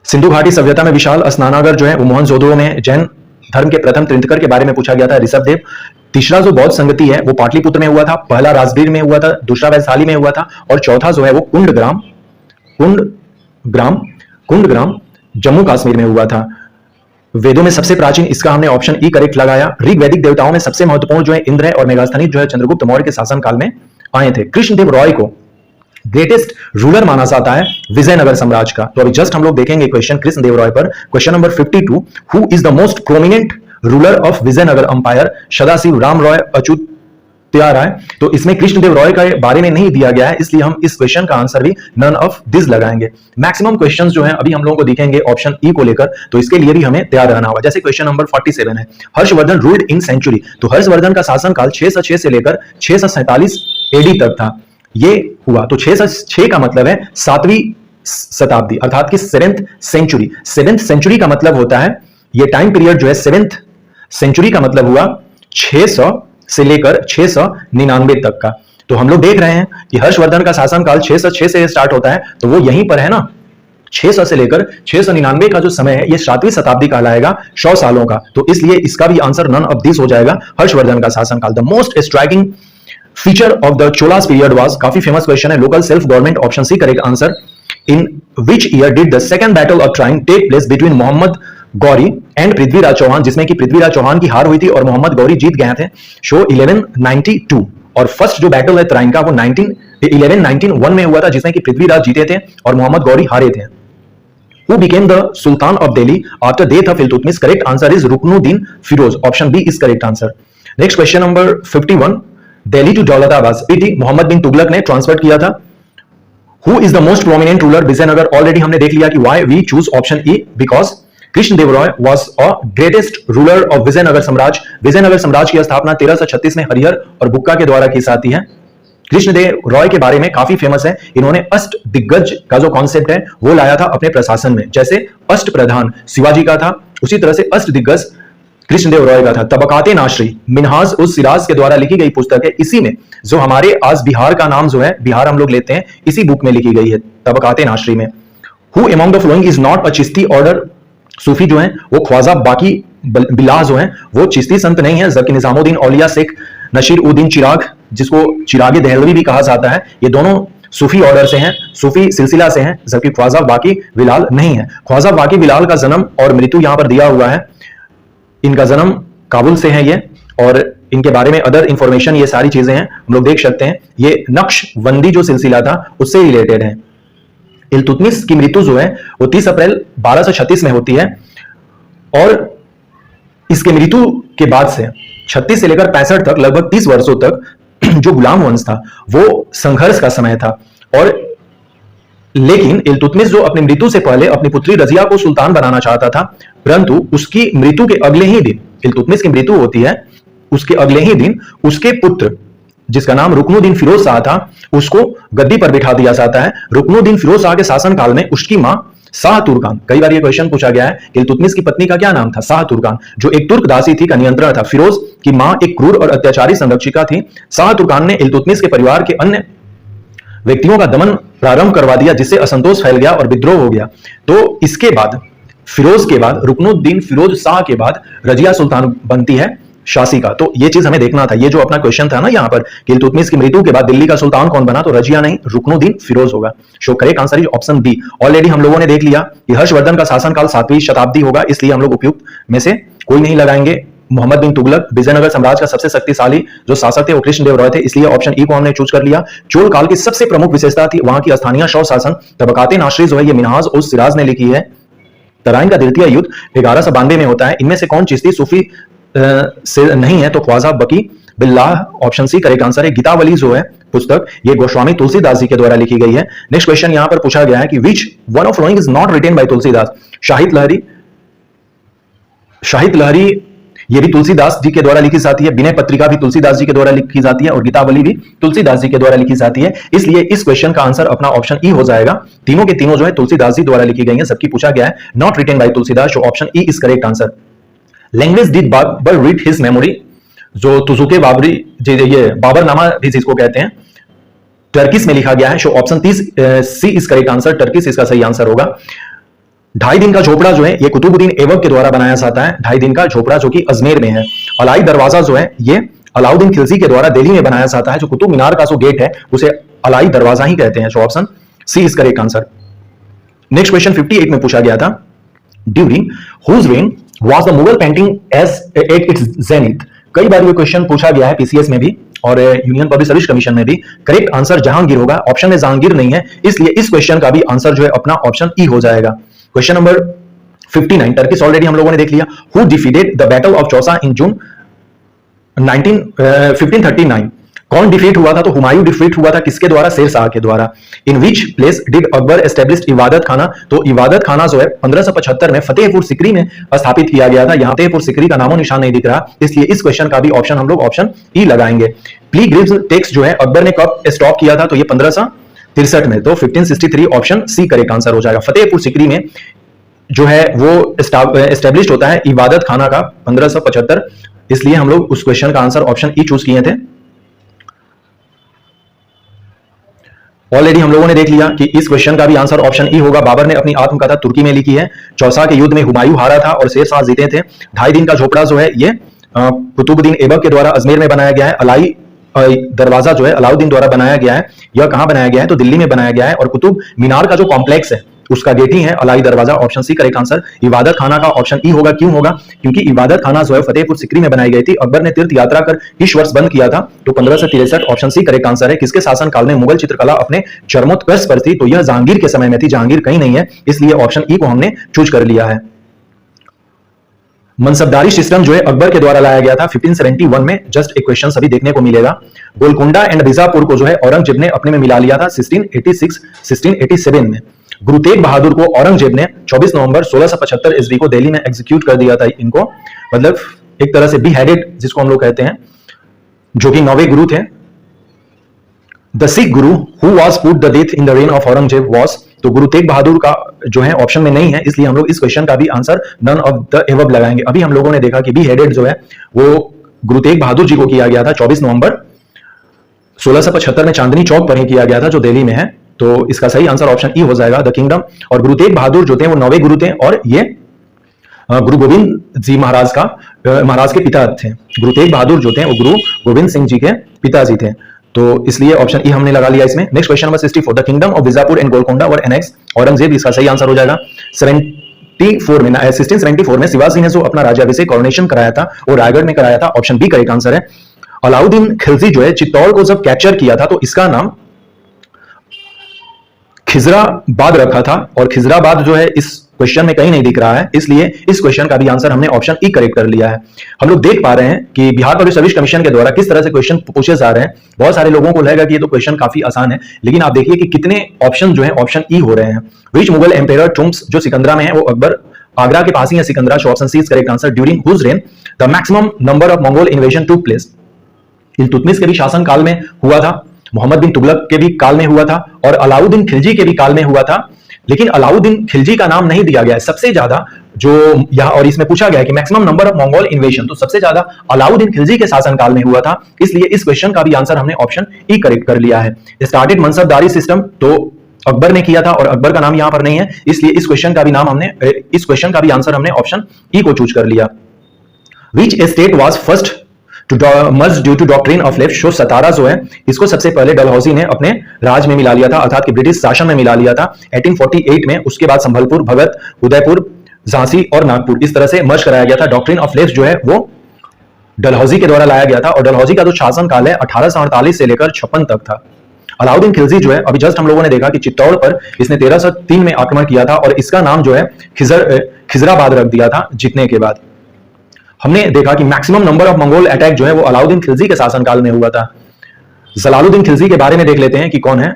सिंधु घाटी सभ्यता में विशाल स्नानागार जो है वो मोहनजोदड़ो में जैन धर्म के प्रथम त्रिंतकर के बारे में पूछा गया था, ऋषभदेव। तीसरा जो बौद्ध संगति है वो पाटलिपुत्र में हुआ था, पहला राजगीर में हुआ था, दूसरा वैशाली में हुआ था, और चौथा जो है वो कुंडग्राम जम्मू कश्मीर में हुआ था। वेदों में सबसे प्राचीन, इसका हमने ऑप्शन ई करेक्ट लगाया। ऋग वैदिक देवताओं में सबसे महत्वपूर्ण जो है इंद्र है, और मेगास्थनीज जो है चंद्रगुप्त मौर्य के शासनकाल में आए थे। कृष्णदेव रॉय को ग्रेटेस्ट रूलर माना जाता है विजयनगर साम्राज्य का। तो अभी जस्ट हम लोग देखेंगे क्वेश्चन कृष्णदेव रॉय पर। Question number 52, who is the most prominent ruler of Vijayanagar empire? Sadashiv Ram Roy, Achyuta Rai. तो इसमें कृष्णदेव रॉय के बारे में नहीं दिया गया है, इसलिए हम इस क्वेश्चन का आंसर भी नन ऑफ दिस लगाएंगे। मैक्सिमम क्वेश्चंस जो हैं अभी हम लोगों को दिखेंगे ऑप्शन ई को लेकर, तो इसके लिए भी हमें तैयार रहना होगा। जैसे क्वेश्चन नंबर 47 है, हर्षवर्धन रूल्ड इन सेंचुरी। तो हर्षवर्धन का शासनकाल 606 से लेकर 647 एडी तक था। ये हुआ तो 606 का मतलब है 7वीं शताब्दी, अर्थात कि 7th सेंचुरी। 7th सेंचुरी का मतलब होता है ये टाइम पीरियड जो है 7th सेंचुरी का मतलब हुआ 600 से लेकर 699 तक का। तो हम लोग देख रहे हैं कि हर्षवर्धन का शासनकाल 606 से स्टार्ट होता है, तो वो यहीं पर है ना। 600 से लेकर 699 का जो समय है ये 7वीं शताब्दी कहलाएगा, 100 सालों का। तो इसलिए इसका भी आंसर नन ऑफ दिस हो जाएगा, हर्षवर्धन का शासनकाल। The most striking feature of the Cholas period was, काफी फेमस क्वेश्चन है, local self government. Option C correct answer. In which year did the second battle of Tarain take place between Mohammad Ghori and Prithviraj Chauhan, जिसमें कि पृथ्वीराज चौहान की हार हुई थी और मोहम्मद गौरी जीत गए थे। शो 1192। और फर्स्ट जो बैटल है ट्राइन का वो 1191 में हुआ था, जिसमें कि पृथ्वीराज जीते थे और मोहम्मद गौरी हारे थे। Who became the Sultan of Delhi after death of Iltutmish? Correct answer is Ruknuddin Firoz. Option B is correct answer. Next question number 51. Delhi to Daulatabad city Mohammad बिन तुगलक ने ट्रांसफर किया था। Who is the most prominent ruler? Vijayanagar. Already हमने देख लिया कि why we choose option E because Krishnadevaraya was a greatest ruler of Vijayanagar साम्राज्य। विजयनगर साम्राज्य की स्थापना 1336 में हरिहर और बुक्का के द्वारा की जाती है। कृष्णदेव रॉय के बारे में काफी फेमस है, इन्होंने अष्ट दिग्गज का जो कॉन्सेप्ट है वो लाया था अपने प्रशासन में। जैसे अष्ट प्रधान शिवाजी का था, उसी तरह से अष्ट दिग्गज कृष्णदेव रॉय का था। तबकाते नाशरी मिनहाज उस सिराज के द्वारा लिखी गई पुस्तक है, इसी में जो हमारे आज बिहार का नाम जो है बिहार हम लोग लेते हैं, इसी बुक में लिखी गई है तबकाते नाशरी में। Who among the following is not a Chishti order. सूफी जो है वो ख्वाजा बाकी बिलाह जो है वो चिश्ती संत नहीं है, जबकि निजामुद्दीन औलिया शेख नशीर उद्दीन चिराग, जिसको चिराग दहलवी भी कहा जाता है, ये दोनों सूफी ऑर्डर से हैं, सूफी सिलसिला से हैं, जबकि ख्वाजा बाकी बिलाल नहीं है। ख्वाजा बाकी बिलाल का जन्म और मृत्यु यहां पर दिया हुआ है। इनका जन्म काबुल से है ये, और इनके बारे में अदर इंफॉर्मेशन ये सारी चीजें हैं हम लोग देख सकते हैं। ये नक्शबंदी जो सिलसिला था उससे रिलेटेड है। इल्तुतमिश की मृत्यु जो है वो 30 अप्रैल 1236 में होती है, और इसके मृत्यु के बाद से 36 से लेकर 65 तक लगभग 30 वर्षों तक जो गुलाम वंश था वो संघर्ष का समय था। और लेकिन इल्तुतमिश जो अपनी मृत्यु से पहले अपनी पुत्री रजिया को सुल्तान बनाना चाहता था, परंतु उसकी मृत्यु के अगले ही दिन, इल्तुतमिश की मृत्यु होती है उसके अगले ही दिन उसके पुत्र जिसका नाम रुकनुद्दीन फिरोज शाह था उसको गद्दी पर बिठा दिया जाता है। रुकनुद्दीन फिरोज शाह के शासनकाल में उसकी मां शाह तुर्कान, कई बार ये क्वेश्चन पूछा गया है, इल्तुतमिश की पत्नी का क्या नाम था? शाह तुर्कान, जो एक तुर्क दासी थी का नियंत्रण था। फिरोज की मां एक क्रूर और अत्याचारी संरक्षिका थी। शाह तुर्कान ने इल्तुतमिश के परिवार के अन्य व्यक्तियों का दमन प्रारंभ करवा दिया, जिससे असंतोष फैल गया और विद्रोह हो गया। तो इसके बाद फिरोज के बाद रुकनुद्दीन फिरोज शाह के बाद रजिया सुल्तान बनती है शासिका। तो ये चीज हमें देखना था। ये जो अपना क्वेश्चन था ना यहाँ पर कि इल्तुतमिश की मृत्यु के बाद दिल्ली का सुल्तान कौन बना, तो रजिया नहीं रुकनुद्दीन फिरोज होगा। So correct answer is option B. Already हम लोगों ने देख लिया कि हर्षवर्धन का शासनकाल 7वीं शताब्दी होगा, इसलिए हम लोग उपयुक्त में से कोई नहीं लगाएंगे। मोहम्मद बिन तुगलक विजयनगर साम्राज्य का सबसे शक्तिशाली जो शासक थे वो कृष्णदेव रॉय थे, इसलिए ऑप्शन ई को हमने चूज कर लिया। चोल काल की सबसे प्रमुख विशेषता थी वहां की स्थानीय शव शासन। तबकाते नाशरी जो है ये मिनहाज उस सिराज ने लिखी है। तराइन का द्वितीय युद्ध 1192 में होता है। इनमें से कौन चिश्ती सूफी से नहीं है, तो ख्वाजा बकी बिल्लाह, ऑप्शन सी करेक्ट आंसर है। गीतावली जो है पुस्तक ये गोस्वामी तुलसीदास जी के द्वारा लिखी गई है। नेक्स्ट क्वेश्चन यहां पर पूछा गया है कि which one of following is not written by Tulsidas. शाहिद लहरी ये भी तुलसीदास जी के द्वारा लिखी जाती है। विनय पत्रिका भी तुलसीदास जी के द्वारा लिखी जाती है और गीतावली भी तुलसीदास जी के द्वारा लिखी जाती है। इसलिए इस क्वेश्चन का आंसर अपना ऑप्शन ई हो जाएगा। तीनों के तीनों जो है तुलसीदास जी द्वारा लिखी गई है, सबकी पूछा गया है नॉट रिटेन बाय तुलसीदास, जो option E is correct answer. Language did Babur read his memory, जो तुजुके बाबरी ये बाबरनामा भी जिसको कहते हैं, टर्किश में लिखा गया है। So option C is correct answer, Turkish इसका सही आंसर होगा। 2.5 दिन का झोपड़ा जो है ये कुतुबुद्दीन ऐबक के द्वारा बनाया जाता है। 2.5 दिन का झोपड़ा जो कि अजमेर में है। अलाई दरवाजा जो है ये अलाउद्दीन खिलजी के द्वारा दिल्ली में बनाया जाता है। जो कुतुब मीनार का जो गेट है उसे अलाई दरवाजा ही कहते हैं। So option C is correct answer. Next question 58 में पूछा गया था, during whose reign was the Mughal painting as at its zenith। कई बार ये क्वेश्चन पूछा गया है पीसीएस में भी और यूनियन पब्लिक सर्विस कमीशन में भी। करेक्ट आंसर जहांगीर होगा। ऑप्शन में जहांगीर नहीं है, इसलिए इस क्वेश्चन का भी आंसर जो है अपना ऑप्शन ई हो जाएगा। क्वेश्चन नंबर 59, टर्किश ऑलरेडी हम लोगों ने देख लिया। Who defeated the battle of Chausa in June 1539। कौन डिफीट हुआ था, तो हुमायूं डिफीट हुआ था किसके द्वारा? शेरशाह के द्वारा। In which place did Akbar establish Ibadat Khana, तो इबादत खाना जो है 1575 में फतेहपुर सिकरी में स्थापित किया गया था। यहां फतेहपुर सिकरी का नामो निशान नहीं दिख रहा, इसलिए इस क्वेश्चन का भी ऑप्शन हम लोग ऑप्शन ई लगाएंगे। प्लीग्रिम्स टेक्स्ट जो है अकबर ने कब स्टॉप किया था, तो ये 1563 में, तो 1563 ऑप्शन सी करेक्ट आंसर हो जाएगा। फतेहपुर सिकरी में जो है वो एस्टेब्लिश होता है इबादत खाना का 1575, इसलिए हम लोग उस क्वेश्चन का आंसर ऑप्शन ई चूज किए थे। ऑलरेडी हम लोगों ने देख लिया कि इस क्वेश्चन का भी आंसर ऑप्शन ई होगा। बाबर ने अपनी आत्मकथा तुर्की में लिखी है। चौसा के युद्ध में हुमायूं हारा था और शेरशाह जीते थे। 2.5 दिन का झोपड़ा जो है ये कुतुबुद्दीन ऐबक के द्वारा अजमेर में बनाया गया है। अलाई दरवाजा जो है अलाउद्दीन द्वारा बनाया गया है। यह कहां बनाया गया है, तो दिल्ली में बनाया गया है। और कुतुब मीनार का जो कॉम्प्लेक्स है उसका गेट ही है अलाई दरवाजा, ऑप्शन सी करेक्ट आंसर। इबादत खाना का ऑप्शन ई होगा। क्यों होगा? क्योंकि इबादत खाना जो है फतेहपुर सिकरी में बनाई गई थी। अकबर ने तीर्थ यात्रा कर इस वर्ष बंद किया था, तो 1563 ऑप्शन सी करेक्ट आंसर है। किसके शासनकाल में मुगल चित्रकला अपने चरमोत्कर्ष पर थी, तो यह जहांगीर के समय में थी। जहांगीर कहीं नहीं है, इसलिए ऑप्शन ई को हमने चूज कर लिया है। मनसबदारी सिस्टम जो है अकबर के द्वारा लाया गया था 1571 में। जस्ट एक क्वेश्चन अभी देखने को मिलेगा। गोलकुंडा एंड बीजापुर को जो है औरंगजेब ने अपने में मिला लिया था 1686 1687 में। गुरु तेग बहादुर को औरंगजेब ने 24 नवंबर 1675 ईस्वी को दिल्ली में एग्जीक्यूट कर दिया था इनको, मतलब एक तरह से beheaded जिसको हम लोग कहते हैं, जो कि 9वें गुरु थे। The Sikh Guru who was put the death in the rain of Aurangzeb was, तो गुरु तेग बहादुर का जो है ऑप्शन में नहीं है, इसलिए हम लोग इस क्वेश्चन का भी answer none of the above लगाएंगे। अभी हम लोगों ने देखा कि beheaded जो है वो गुरु तेग बहादुर जी को किया गया था 24 नवंबर 1675 में चांदनी चौक पर ही किया गया था जो दिल्ली में है, तो इसका सही आंसर ऑप्शन ई हो जाएगा, द किंगडम। और गुरु तेग बहादुर जो थे वो 9वें गुरु थे और ये गुरु गोविंद जी महाराज के पिता थे। गुरु तेग बहादुर जो थे वो गुरु गोविंद सिंह जी के पिताजी थे, तो इसलिए ऑप्शन ई हमने लगा लिया इसमें। Next question number 64, the kingdom of Bijapur and Golconda were annex Aurangzeb, इसका सही आंसर हो जाएगा 1674 में शिवाजी ने जो अपना राज्याभिषेक कॉरोनेशन कराया था वो रायगढ़ में कराया था, ऑप्शन बी करेक्ट आंसर है। अलाउद्दीन खिलजी जो है चित्तौड़ को जब कैप्चर किया था तो इसका नाम खिजराबाद रखा था, और खिजराबाद जो है इस क्वेश्चन में कहीं नहीं दिख रहा है, इसलिए इस क्वेश्चन का भी आंसर हमने ऑप्शन ई करेक्ट कर लिया है। हम लोग देख पा रहे हैं कि बिहार पब्लिक सर्विस कमीशन के द्वारा किस तरह से क्वेश्चन पूछे जा रहे हैं। बहुत सारे लोगों को लगेगा कि ये तो क्वेश्चन काफी आसान है, लेकिन आप देखिए कि कितने ऑप्शन जो है ऑप्शन ई हो रहे हैं। विच मुगल एम्पेयर टुम्स, जो सिकंदरा में है वो अकबर आगरा के पास ही है Sikandra, option C is correct answer. During whose reign the maximum number of Mongol invasion took place, Iltutmish के भी शासन काल में हुआ था, मोहम्मद बिन तुगलक के भी काल में हुआ था, और अलाउद्दीन खिलजी के भी काल में हुआ था, लेकिन अलाउद्दीन खिलजी का नाम नहीं दिया गया है। सबसे ज्यादा जो यहां, और इसमें पूछा गया है कि maximum number of Mongol invasion, तो सबसे ज्यादा अलाउद्दीन खिलजी के शासन काल में हुआ था, इसलिए इस क्वेश्चन का भी आंसर हमने ऑप्शन ई करेक्ट कर लिया है। स्टार्टेड मनसबदारी सिस्टम, तो अकबर ने किया था और अकबर का नाम यहां पर नहीं है, इसलिए इस क्वेश्चन का भी आंसर हमने ऑप्शन ई को चूज कर लिया। Which state was first to merge due to doctrine of left, so Satara जो है इसको सबसे पहले डलहौजी ने अपने राज में मिला लिया था, अर्थात कि ब्रिटिश शासन में मिला लिया था 1848 में। उसके बाद संभलपुर, भगत, उदयपुर, झांसी और नागपुर इस तरह से मर्ज कराया गया था। डॉक्ट्रिन ऑफ लेफ्ट जो है वो डलहौजी के द्वारा लाया गया था, और डलहौजी का जो शासन काल है 1848 से लेकर 56 तक था। अलाउद्दीन खिलजी जो है, अभी जस्ट हम लोगों ने देखा कि चित्तौड़ पर इसने 1303 में आक्रमण किया था और इसका नाम जो है खिजराबाद रख दिया था जीतने के बाद। हमने देखा कि maximum number of Mongol attack जो है वो अलाउद्दीन खिलजी के शासनकाल में हुआ था। जलालुद्दीन खिलजी के बारे में देख लेते हैं कि कौन है।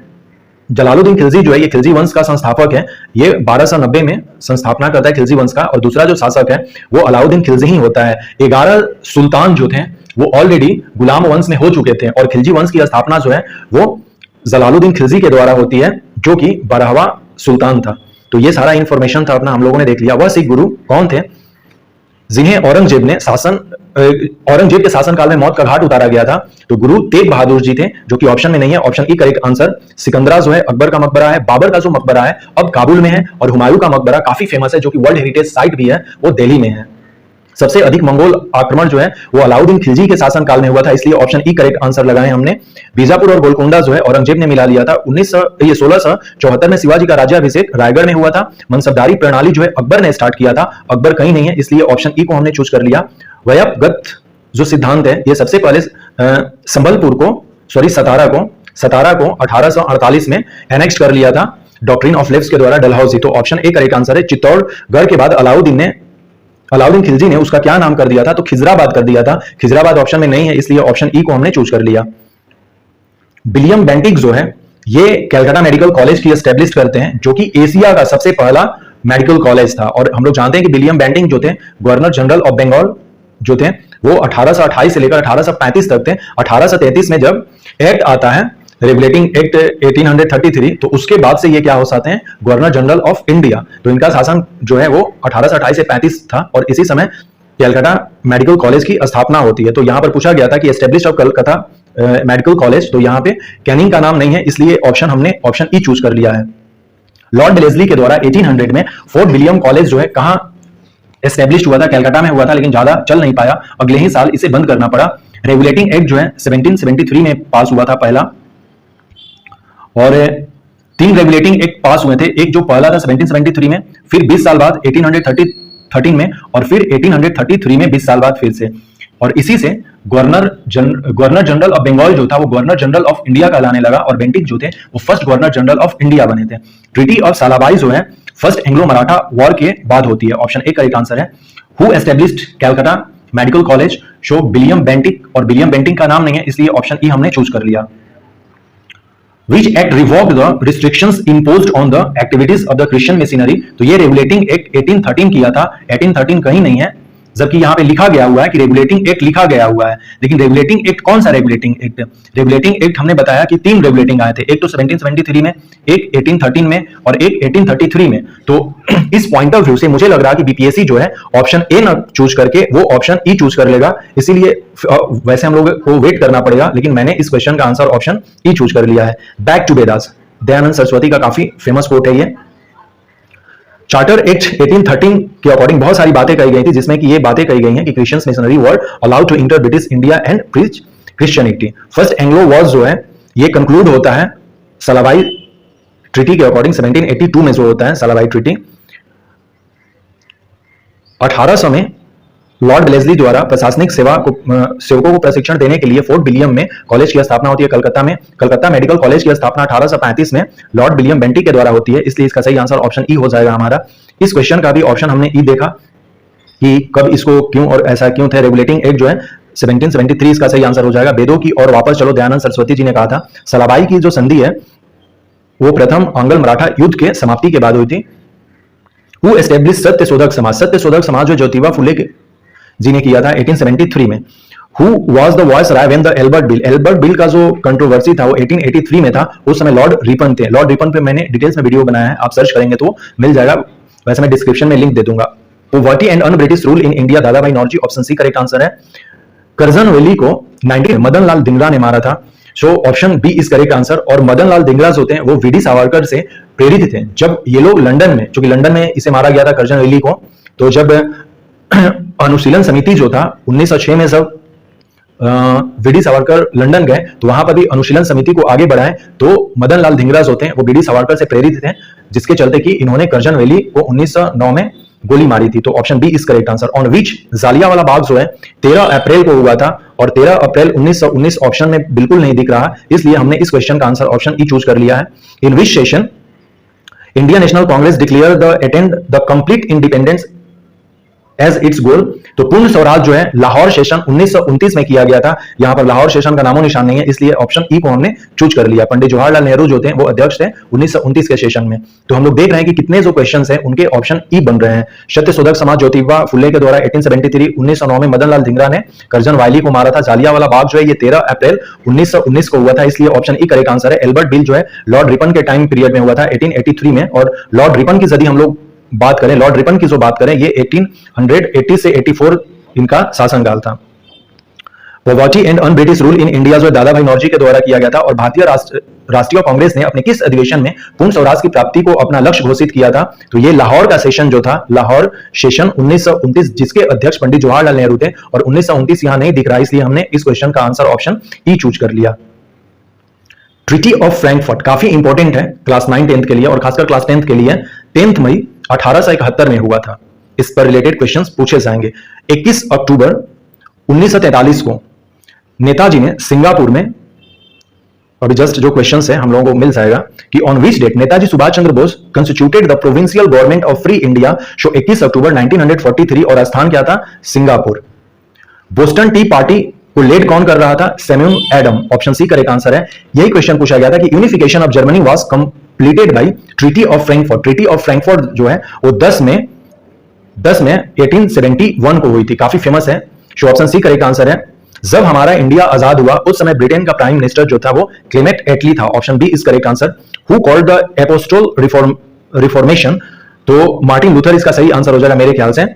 जलालुद्दीन खिलजी जो है ये खिलजी वंश का संस्थापक है, ये 1290 में संस्थापना करता है खिलजी वंश का, और दूसरा जो शासक है वो अलाउद्दीन खिलजी ही होता है। 11 सुल्तान जो थे वो ऑलरेडी गुलाम वंश में हो चुके थे, और खिलजी वंश की स्थापना जो है वो जलालुद्दीन खिलजी के द्वारा होती है, जो कि 12वां सुल्तान था। तो ये सारा इंफॉर्मेशन था अपना हम लोगों ने देख लिया। वह सिख गुरु कौन थे जिन्हें औरंगजेब के शासनकाल में मौत का घाट उतारा गया था? तो गुरु तेग बहादुर जी थे, जो कि ऑप्शन में नहीं है, option E correct answer. Sikandra जो है अकबर का मकबरा है, बाबर का जो मकबरा है अब काबुल में है, और हुमायूं का मकबरा काफी फेमस है जो कि वर्ल्ड हेरिटेज साइट भी है, वो दिल्ली में है। सबसे अधिक मंगोल आक्रमण जो है वो अलाउद्दीन खिलजी के शासनकाल में हुआ था, इसलिए ऑप्शन ई करेक्ट आंसर लगाए हमने। बीजापुर और गोलकोंडा जो है औरंगजेब ने मिला लिया था। 1674 में शिवाजी का राज्याभिषेक रायगढ़ में हुआ था। मनसबदारी प्रणाली जो है अकबर ने स्टार्ट किया था, अकबर कहीं नहीं है, इसलिए ऑप्शन ई को हमने चूज कर लिया। वयपगत जो सिद्धांत है ये सबसे पहले सतारा को 1848 में एनेक्स कर लिया था डॉक्ट्रिन ऑफ लेफ्ट के द्वारा डलहौजी, तो ऑप्शन ए करेक्ट आंसर है। चित्तौड़गढ़ के बाद अलाउद्दीन खिलजी ने उसका क्या नाम कर दिया था? तो खिजराबाद कर दिया था। खिजराबाद ऑप्शन में नहीं है, इसलिए ऑप्शन ई को हमने चूज कर लिया। विलियम बेंटिक जो है ये कलकत्ता मेडिकल कॉलेज की एस्टेब्लिश करते हैं, जो कि एशिया का सबसे पहला मेडिकल कॉलेज था। और हम लोग जानते हैं कि विलियम बेंटिक जो थे गवर्नर जनरल ऑफ बंगाल जो थे वो 1828 से लेकर 1835 तक थे। 1833 में जब एक्ट आता है रेगुलेटिंग एक्ट 1833, तो उसके बाद से ये क्या हो जाते हैं? Governor general of India. तो इनका शासन जो है वो 1828 से 35 था, और इसी समय कलकत्ता मेडिकल कॉलेज की स्थापना होती है। तो यहां पर पूछा गया था कि establish of Calcutta medical college, तो यहां पे कैनिंग का नाम नहीं है, इसलिए हमने ऑप्शन ई चूज कर लिया है। लॉर्ड वेलेस्ली के द्वारा 1800 में फोर्ट विलियम कॉलेज जो है कहां एस्टेब्लिश हुआ था? कलकत्ता में हुआ था, लेकिन ज्यादा चल नहीं पाया, अगले ही साल इसे बंद करना पड़ा। रेगुलेटिंग एक्ट जो है 1773 में पास हुआ था पहला, और 3 रेगुलेटिंग एक्ट पास हुए थे। एक जो पहला था 1773 में, फिर 20 साल बाद 1813 में, और फिर 1833 में 20 साल बाद फिर से। और इसी से गवर्नर जनरल ऑफ बंगाल जो था वो गवर्नर जनरल ऑफ इंडिया कहलाने लगा, और बेंटिक जो थे वो first governor general of India बने थे। ट्रीटी ऑफ सालाबाई जो है फर्स्ट एंग्लो मराठा वॉर के बाद होती है, ऑप्शन ए करेक्ट आंसर है। Who established Calcutta medical college? Show William Bentinck, और विलियम बेंटिक का नाम नहीं है, इसलिए ऑप्शन ई हमने चूज कर लिया। Which act revoked the restrictions imposed on the activities of the Christian missionary? तो ये रेगुलेटिंग एक्ट 1813 किया था, 1813 कहीं नहीं है, जबकि यहां पे लिखा गया हुआ है कि रेगुलेटिंग एक्ट लिखा गया हुआ है, लेकिन रेगुलेटिंग एक्ट कौन सा रेगुलेटिंग एक्ट? रेगुलेटिंग एक्ट हमने बताया कि 3 रेगुलेटिंग आए थे, एक तो 1773 में, एक 1813 में और एक 1833 में। तो इस पॉइंट ऑफ व्यू से मुझे लग रहा है कि बीपीएससी जो है ऑप्शन ए ना चूज करके वो ऑप्शन ई चूज कर लेगा, इसीलिए वैसे हम लोग को वेट करना पड़ेगा, लेकिन मैंने इस क्वेश्चन का आंसर ऑप्शन ई चूज कर लिया है। बैक टू वेदास, दयानंद सरस्वती का काफी फेमस कोट है ये। चार्टर एक्ट 1813 के अकॉर्डिंग बहुत सारी बातें कही गई थी, जिसमें कि ये बातें कही गई हैं कि Christians missionary were allowed to enter British India and preach Christianity. First Anglo war जो है ये कंक्लूड होता है सलाबाई ट्रीटी के अकॉर्डिंग 1782 में जो होता है सलाबाई ट्रीटी। 1800 में लॉर्ड ब्लेसली द्वारा प्रशासनिक सेवकों को प्रशिक्षण देने के लिए फोर्ट विलियम में कॉलेज की स्थापना होती है कलकत्ता में। कलकत्ता मेडिकल कॉलेज की स्थापना 1835 में लॉर्ड विलियम बेंटी के द्वारा होती है, इसलिए इसका सही आंसर ऑप्शन ई हो जाएगा हमारा। इस क्वेश्चन का भी ऑप्शन हमने ई देखा कि कब इसको क्यों और ऐसा क्यों थे। रेगुलेटिंग एक्ट जो है 1773 इसका सही आंसर हो जाएगा। वेदों की और वापस चलो, दयानंद सरस्वती जी ने कहा था सलाबाई की जो संधि है वो प्रथम आंग्ल मराठा युद्ध के समाप्ति के बाद हुई थी। हु एस्टेब्लिश सत्यशोधक समाज, सत्यशोधक समाज जो ज्योतिबा फुले जी ने किया था 1873 में। Who was the voice when the Albert bill, Albert bill का जो कंट्रोवर्सी था वो 1883 में था, उस समय लॉर्ड रिपन थे। लॉर्ड रिपन पे मैंने डिटेल्स में वीडियो बनाया है, आप सर्च करेंगे तो मिल जाएगा, वैसे मैं डिस्क्रिप्शन में लिंक दे दूंगा। Poverty and un British rule in India, Dadabhai Naoroji, option C correct answer है। करजन वैली को 19 मदन लाल धिंगरा ने मारा था, so option B is correct answer. और मदन लाल धिंगरा होते हैं वो वीडी सावरकर से प्रेरित थे। जब ये लोग लंदन में, चूंकि लंदन में इसे मारा गया था करजन वैली को, तो जब अनुशीलन समिति जो था 1906 में जब वीडी सावरकर लंदन गए तो वहां पर भी अनुशीलन समिति को आगे बढ़ाए, तो मदन लाल धिंगरा होते हैं वो वीडी सावरकर से प्रेरित थे, जिसके चलते कि इन्होंने करजन वैली को 1909 में गोली मारी थी। तो option B is correct answer. On which, Jallianwala Bagh जो है 13 अप्रैल को हुआ था, और 13 अप्रैल 1919 ऑप्शन में बिल्कुल नहीं दिख रहा, इसलिए हमने इस क्वेश्चन का आंसर ऑप्शन ई चूज कर लिया है। In which session Indian National Congress declared the attend the complete independence as its goal, तो पूर्ण स्वराज जो है लाहौर सेशन 1929 में किया गया था। यहां पर लाहौर सेशन का नामो निशान नहीं है, इसलिए ऑप्शन ई को हमने चूज कर लिया। पंडित जवाहरलाल नेहरू जो थे वो अध्यक्ष थे 1929 के सेशन में। तो हम लोग देख रहे हैं कि कितने जो क्वेश्चंस हैं उनके ऑप्शन ई बन रहे हैं। सत्यशोधक समाज ज्योतिबा फुले के द्वारा 1873, 1909 में मदन लाल धिंगरा ने करजन वायली को मारा था। जालियांवाला बाग जो है ये 13 अप्रैल 1919 को हुआ था, इसलिए ऑप्शन ई करेक्ट आंसर है। एल्बर्ट बिल जो है लॉर्ड रिपन के टाइम पीरियड में हुआ था 1883 में, और लॉर्ड रिपन की यदि हम लोग बात करें, लॉर्ड रिपन की जो बात करें, ये 1880 से 84 इनका शासनकाल था। Poverty and un British rule in India जो दादा भाई नौरोजी के द्वारा किया गया था, और भारतीय राष्ट्रीय कांग्रेस ने अपने किस अधिवेशन में पूर्ण स्वराज की प्राप्ति को अपना लक्ष्य घोषित किया था? तो ये लाहौर का सेशन जो था, लाहौर सेशन 1929, जिसके अध्यक्ष पंडित जवाहरलाल नेहरू थे, और 1929 यहां नहीं दिख रहा, इसलिए हमने इस क्वेश्चन का आंसर ऑप्शन ई चूज कर लिया। ट्रीटी ऑफ फ्रैंकफर्ट काफी इंपॉर्टेंट है क्लास 9 10th के लिए, और खासकर क्लास 10th के लिए। 10 मई 1871 में हुआ था। इस पर रिलेटेड क्वेश्चंस पूछे जाएंगे। 21 अक्टूबर 1943 को नेताजी ने सिंगापुर में, अभी जस्ट जो क्वेश्चंस है हम लोगों को मिल जाएगा कि on which date Netaji Subhash Chandra Bose constituted the provincial government of free India, so 21 October 1943, और स्थान क्या था? सिंगापुर। बोस्टन टी पार्टी को लेड कौन कर रहा था? Samuel Adam, option C correct answer है। यही क्वेश्चन पूछा गया था कि unification of Germany was completed by treaty of Frankfurt. Treaty of Frankfurt जो है वो 10 में 1871 को हुई थी, काफी फेमस है। So option C correct answer है। जब हमारा इंडिया आजाद हुआ उस समय ब्रिटेन का प्राइम मिनिस्टर जो था वो क्लेमेंट एटली था, option B is correct answer. Who called the apostle reformation, तो मार्टिन लूथर इसका सही आंसर हो जाएगा मेरे ख्याल से।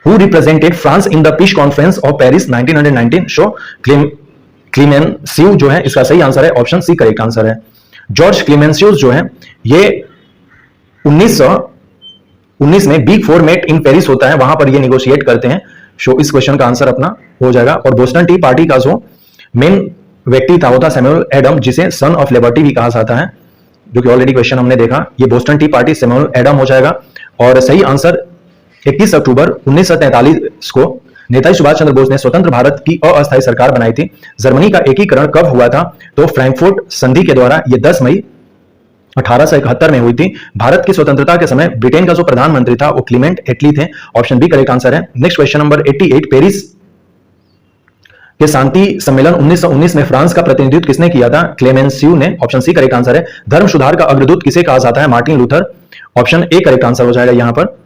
Who represented France in the Peace Conference of Paris 1919? So Clemenceau जो है इसका सही आंसर है, ऑप्शन सी करेक्ट आंसर है। जॉर्ज क्लीमेंसियस जो है ये 1919 में big four met in Paris होता है, वहां पर ये निगोशिएट करते हैं। सो इस क्वेश्चन का आंसर अपना हो जाएगा। और बोस्टन टी पार्टी का जो मेन व्यक्ति था वो था सैमुअल एडम, जिसे सन ऑफ लिबर्टी भी कहा जाता है, जो कि ऑलरेडी क्वेश्चन हमने देखा। ये Boston tea party Samuel Adam हो जाएगा। और सही आंसर 21 अक्टूबर 1943 को नेताजी सुभाष चंद्र बोस ने स्वतंत्र भारत की अस्थायी सरकार बनाई थी। जर्मनी का एकीकरण कब हुआ था? तो फ्रैंकफर्ट संधि के द्वारा ये 10 मई 1871 में हुई थी। भारत की स्वतंत्रता के समय ब्रिटेन का जो प्रधानमंत्री था वो क्लीमेंट एटली थे, ऑप्शन बी करेक्ट आंसर है। नेक्स्ट क्वेश्चन नंबर 88, पेरिस कि शांति सम्मेलन 1919 में फ्रांस का प्रतिनिधित्व किसने किया था? क्लेमेंसियो ने। ऑप्शन सी करेक्ट आंसर है। धर्म सुधार का अग्रदूत किसे कहा जाता है? Martin Luther. Option A correct answer हो जाएगा यहां पर।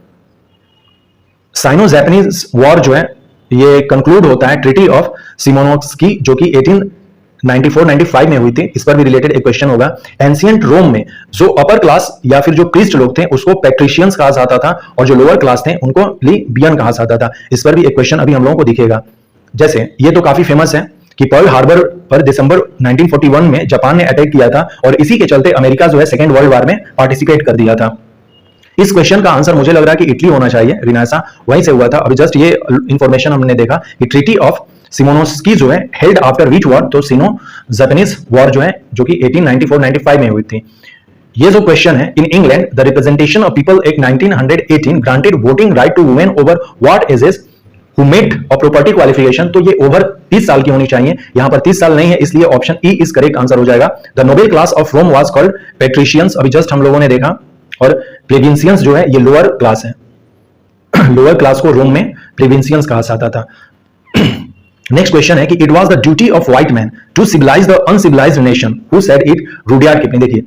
साइनो जापानीज वॉर जो है ये कंक्लूड होता है ट्रीटी ऑफ सिमोनोस्की जो कि 1894-95 में हुई थी। इस पर भी रिलेटेड एक क्वेश्चन होगा। एंशिएंट रोम में जो अपर क्लास या फिर जो प्रीस्ट लोग थे उसको पैट्रिशियंस कहा जाता था और जो लोअर क्लास थे उनको प्लीबियन कहा जाता था। इस पर भी एक क्वेश्चन अभी हम लोगों को दिखेगा। जैसे ये तो काफी फेमस है कि पर्ल हार्बर पर दिसंबर 1941 में जापान ने अटैक किया था और इसी के चलते अमेरिका जो है सेकेंड वर्ल्ड वॉर में पार्टिसिपेट कर दिया था। इस क्वेश्चन का आंसर मुझे लग रहा है कि इटली होना चाहिए। रिनासा वहीं से हुआ था। अभी जस्ट ये इंफॉर्मेशन हमने देखा कि ट्रीटी ऑफ सिमोनोस्की जो है हेल्ड आफ्टर विच वॉर, तो सिनो जापानीज वॉर जो है जो कि 1894-95 में हुई थी। ये जो क्वेश्चन है, in England the representation of people act 1918 granted voting right to women over what ages who met a property qualification, तो ये ओवर 30 साल की होनी चाहिए। यहां पर 30 साल नहीं है, इसलिए option E is correct answer हो जाएगा। The noble class of Rome was called patricians, अभी जस्ट हम लोगों ने देखा। और प्लेबियंसियंस जो है ये लोअर क्लास है। लोअर क्लास को रोम में प्लेबियंसियंस कहा जाता था। नेक्स्ट क्वेश्चन है कि it was the duty of white man to civilise the uncivilised nation, who said it? Rudyard Kipling. देखिए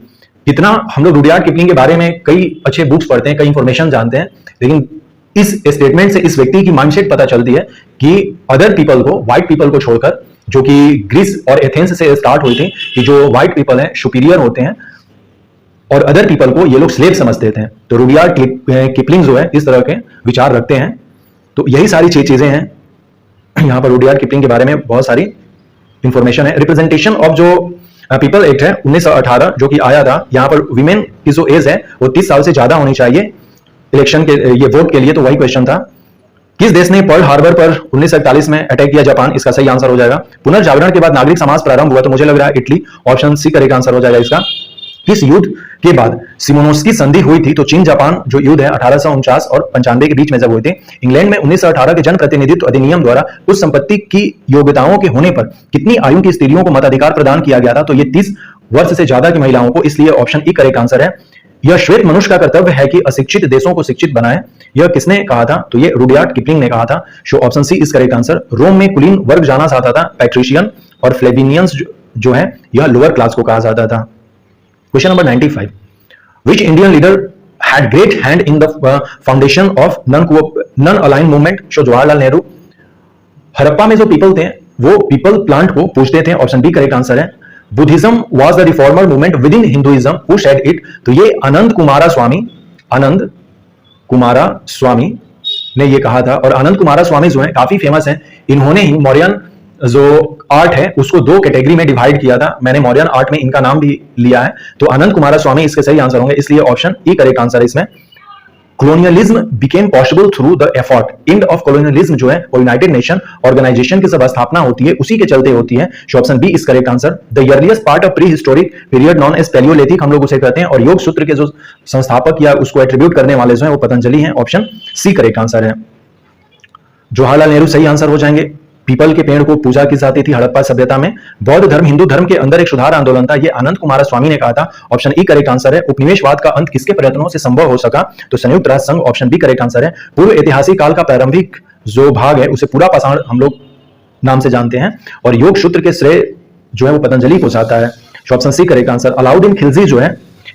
इतना हम लोग रुडयार्ड किपलिंग के बारे में कई अच्छे बुक्स पढ़ते हैं, कई इंफॉर्मेशन जानते हैं, लेकिन इस स्टेटमेंट से इस व्यक्ति की माइंडसेट पता चलती है कि अदर पीपल को, व्हाइट पीपल को छोड़कर, जो कि ग्रीस और एथेंस से स्टार्ट हुई थी कि जो व्हाइट पीपल हैं सुपीरियर होते हैं और अदर पीपल को ये लोग स्लेव समझते थे। तो रुडयार्ड किपलिंग जो है इस तरह के विचार रखते हैं। तो यही सारी चीजें हैं यहां पर रुडयार्ड किपलिंग के बारे में बहुत सारी इंफॉर्मेशन है। रिप्रेजेंटेशन ऑफ जो पीपल एक्ट है 1918 जो कि आया था, यहां पर विमेन की जो एज है वो 30 साल से ज्यादा होनी चाहिए इलेक्शन के, ये वोट के लिए। तो वही क्वेश्चन था। किस देश ने पर्ल हार्बर पर 1941 में अटैक किया? जापान। इसका सही आंसर हो जाएगा। पुनर्जागरण के बाद नागरिक समाज प्रारंभ हुआ, तो मुझे लग रहा है Italy. Option C correct answer हो जाएगा इसका। किस युद्ध के बाद सिमोनोस्की संधि हुई थी? तो चीन जापान जो युद्ध है 1849 और 95 के बीच में जब हुए थे। इंग्लैंड में 1918 के जन प्रतिनिधित्व अधिनियम द्वारा उस संपत्ति की योग्यताओं के होने पर कितनी आयु की स्त्रियों को मताधिकार प्रदान किया गया था? तो ये 30 वर्ष से ज्यादा की महिलाओं को, इसलिए ऑप्शन ई करेक्ट आंसर है। यह श्वेत मनुष्य का कर्तव्य है कि अशिक्षित देशों को शिक्षित बनाए, यह किसने कहा था? तो ये रुडयार्ड किपलिंग ने कहा था। So option C is correct answer. Rome में कुलीन वर्ग जाना जाता था, पैट्रिशियन, और फ्लेबिनियंस जो है यह लोअर क्लास को कहा जाता था। Question number 95, which Indian leader had great hand in the foundation of non-aligned movement? सो जवाहरलाल नेहरू। हड़प्पा में जो पीपल थे वो पीपल प्लांट को पूछते थे, ऑप्शन बी करेक्ट आंसर है। Buddhism was the reformer movement with in Hinduism, who said it? तो ये आनंद कुमारा स्वामी ने ये कहा था। और आनंद कुमारा स्वामी जो है काफी फेमस है। इन्होंने ही मौर्यन जो आर्ट है उसको दो कैटेगरी में डिवाइड किया था। मैंने मौर्यन आर्ट में इनका नाम भी लिया है। तो आनंद कुमारा स्वामी इसके सही आंसर होंगे, इसलिए ऑप्शन ई करेक्ट आंसर है इसमें। colonialism became possible through the effort, end of colonialism जो है वो यूनाइटेड नेशन ऑर्गेनाइजेशन की जब स्थापना होती है उसी के चलते होती है। Option B is correct answer. The earliest part of prehistoric period known as palaeolithic हम लोग उसे कहते हैं, और योग सूत्र के जो संस्थापक या उसको एट्रीब्यूट करने वाले जो है वो पतंजलि हैं। ऑप्शन सी करेक्ट आंसर है। जवाहरलाल नेहरू सही आंसर हो जाएंगे। पीपल के पेड़ को पूजा की जाती थी हड़प्पा सभ्यता में। बौद्ध धर्म हिंदू धर्म के अंदर एक सुधार आंदोलन था, ये आनंद कुमार स्वामी ने कहा था। ऑप्शन ई करेक्ट आंसर है। उपनिवेशवाद का अंत किसके प्रयत्नों से संभव हो सका? तो संयुक्त राष्ट्र संघ, ऑप्शन बी करेक्ट आंसर है। पूर्व ऐतिहासिक काल का प्रारंभिक जो भाग है उसे पूरा पाषाण हम लोग नाम से जानते हैं, और योग सूत्र के श्रेय जो है वो पतंजलि को जाता है। Option C correct answer. Alauddin Khilji जो है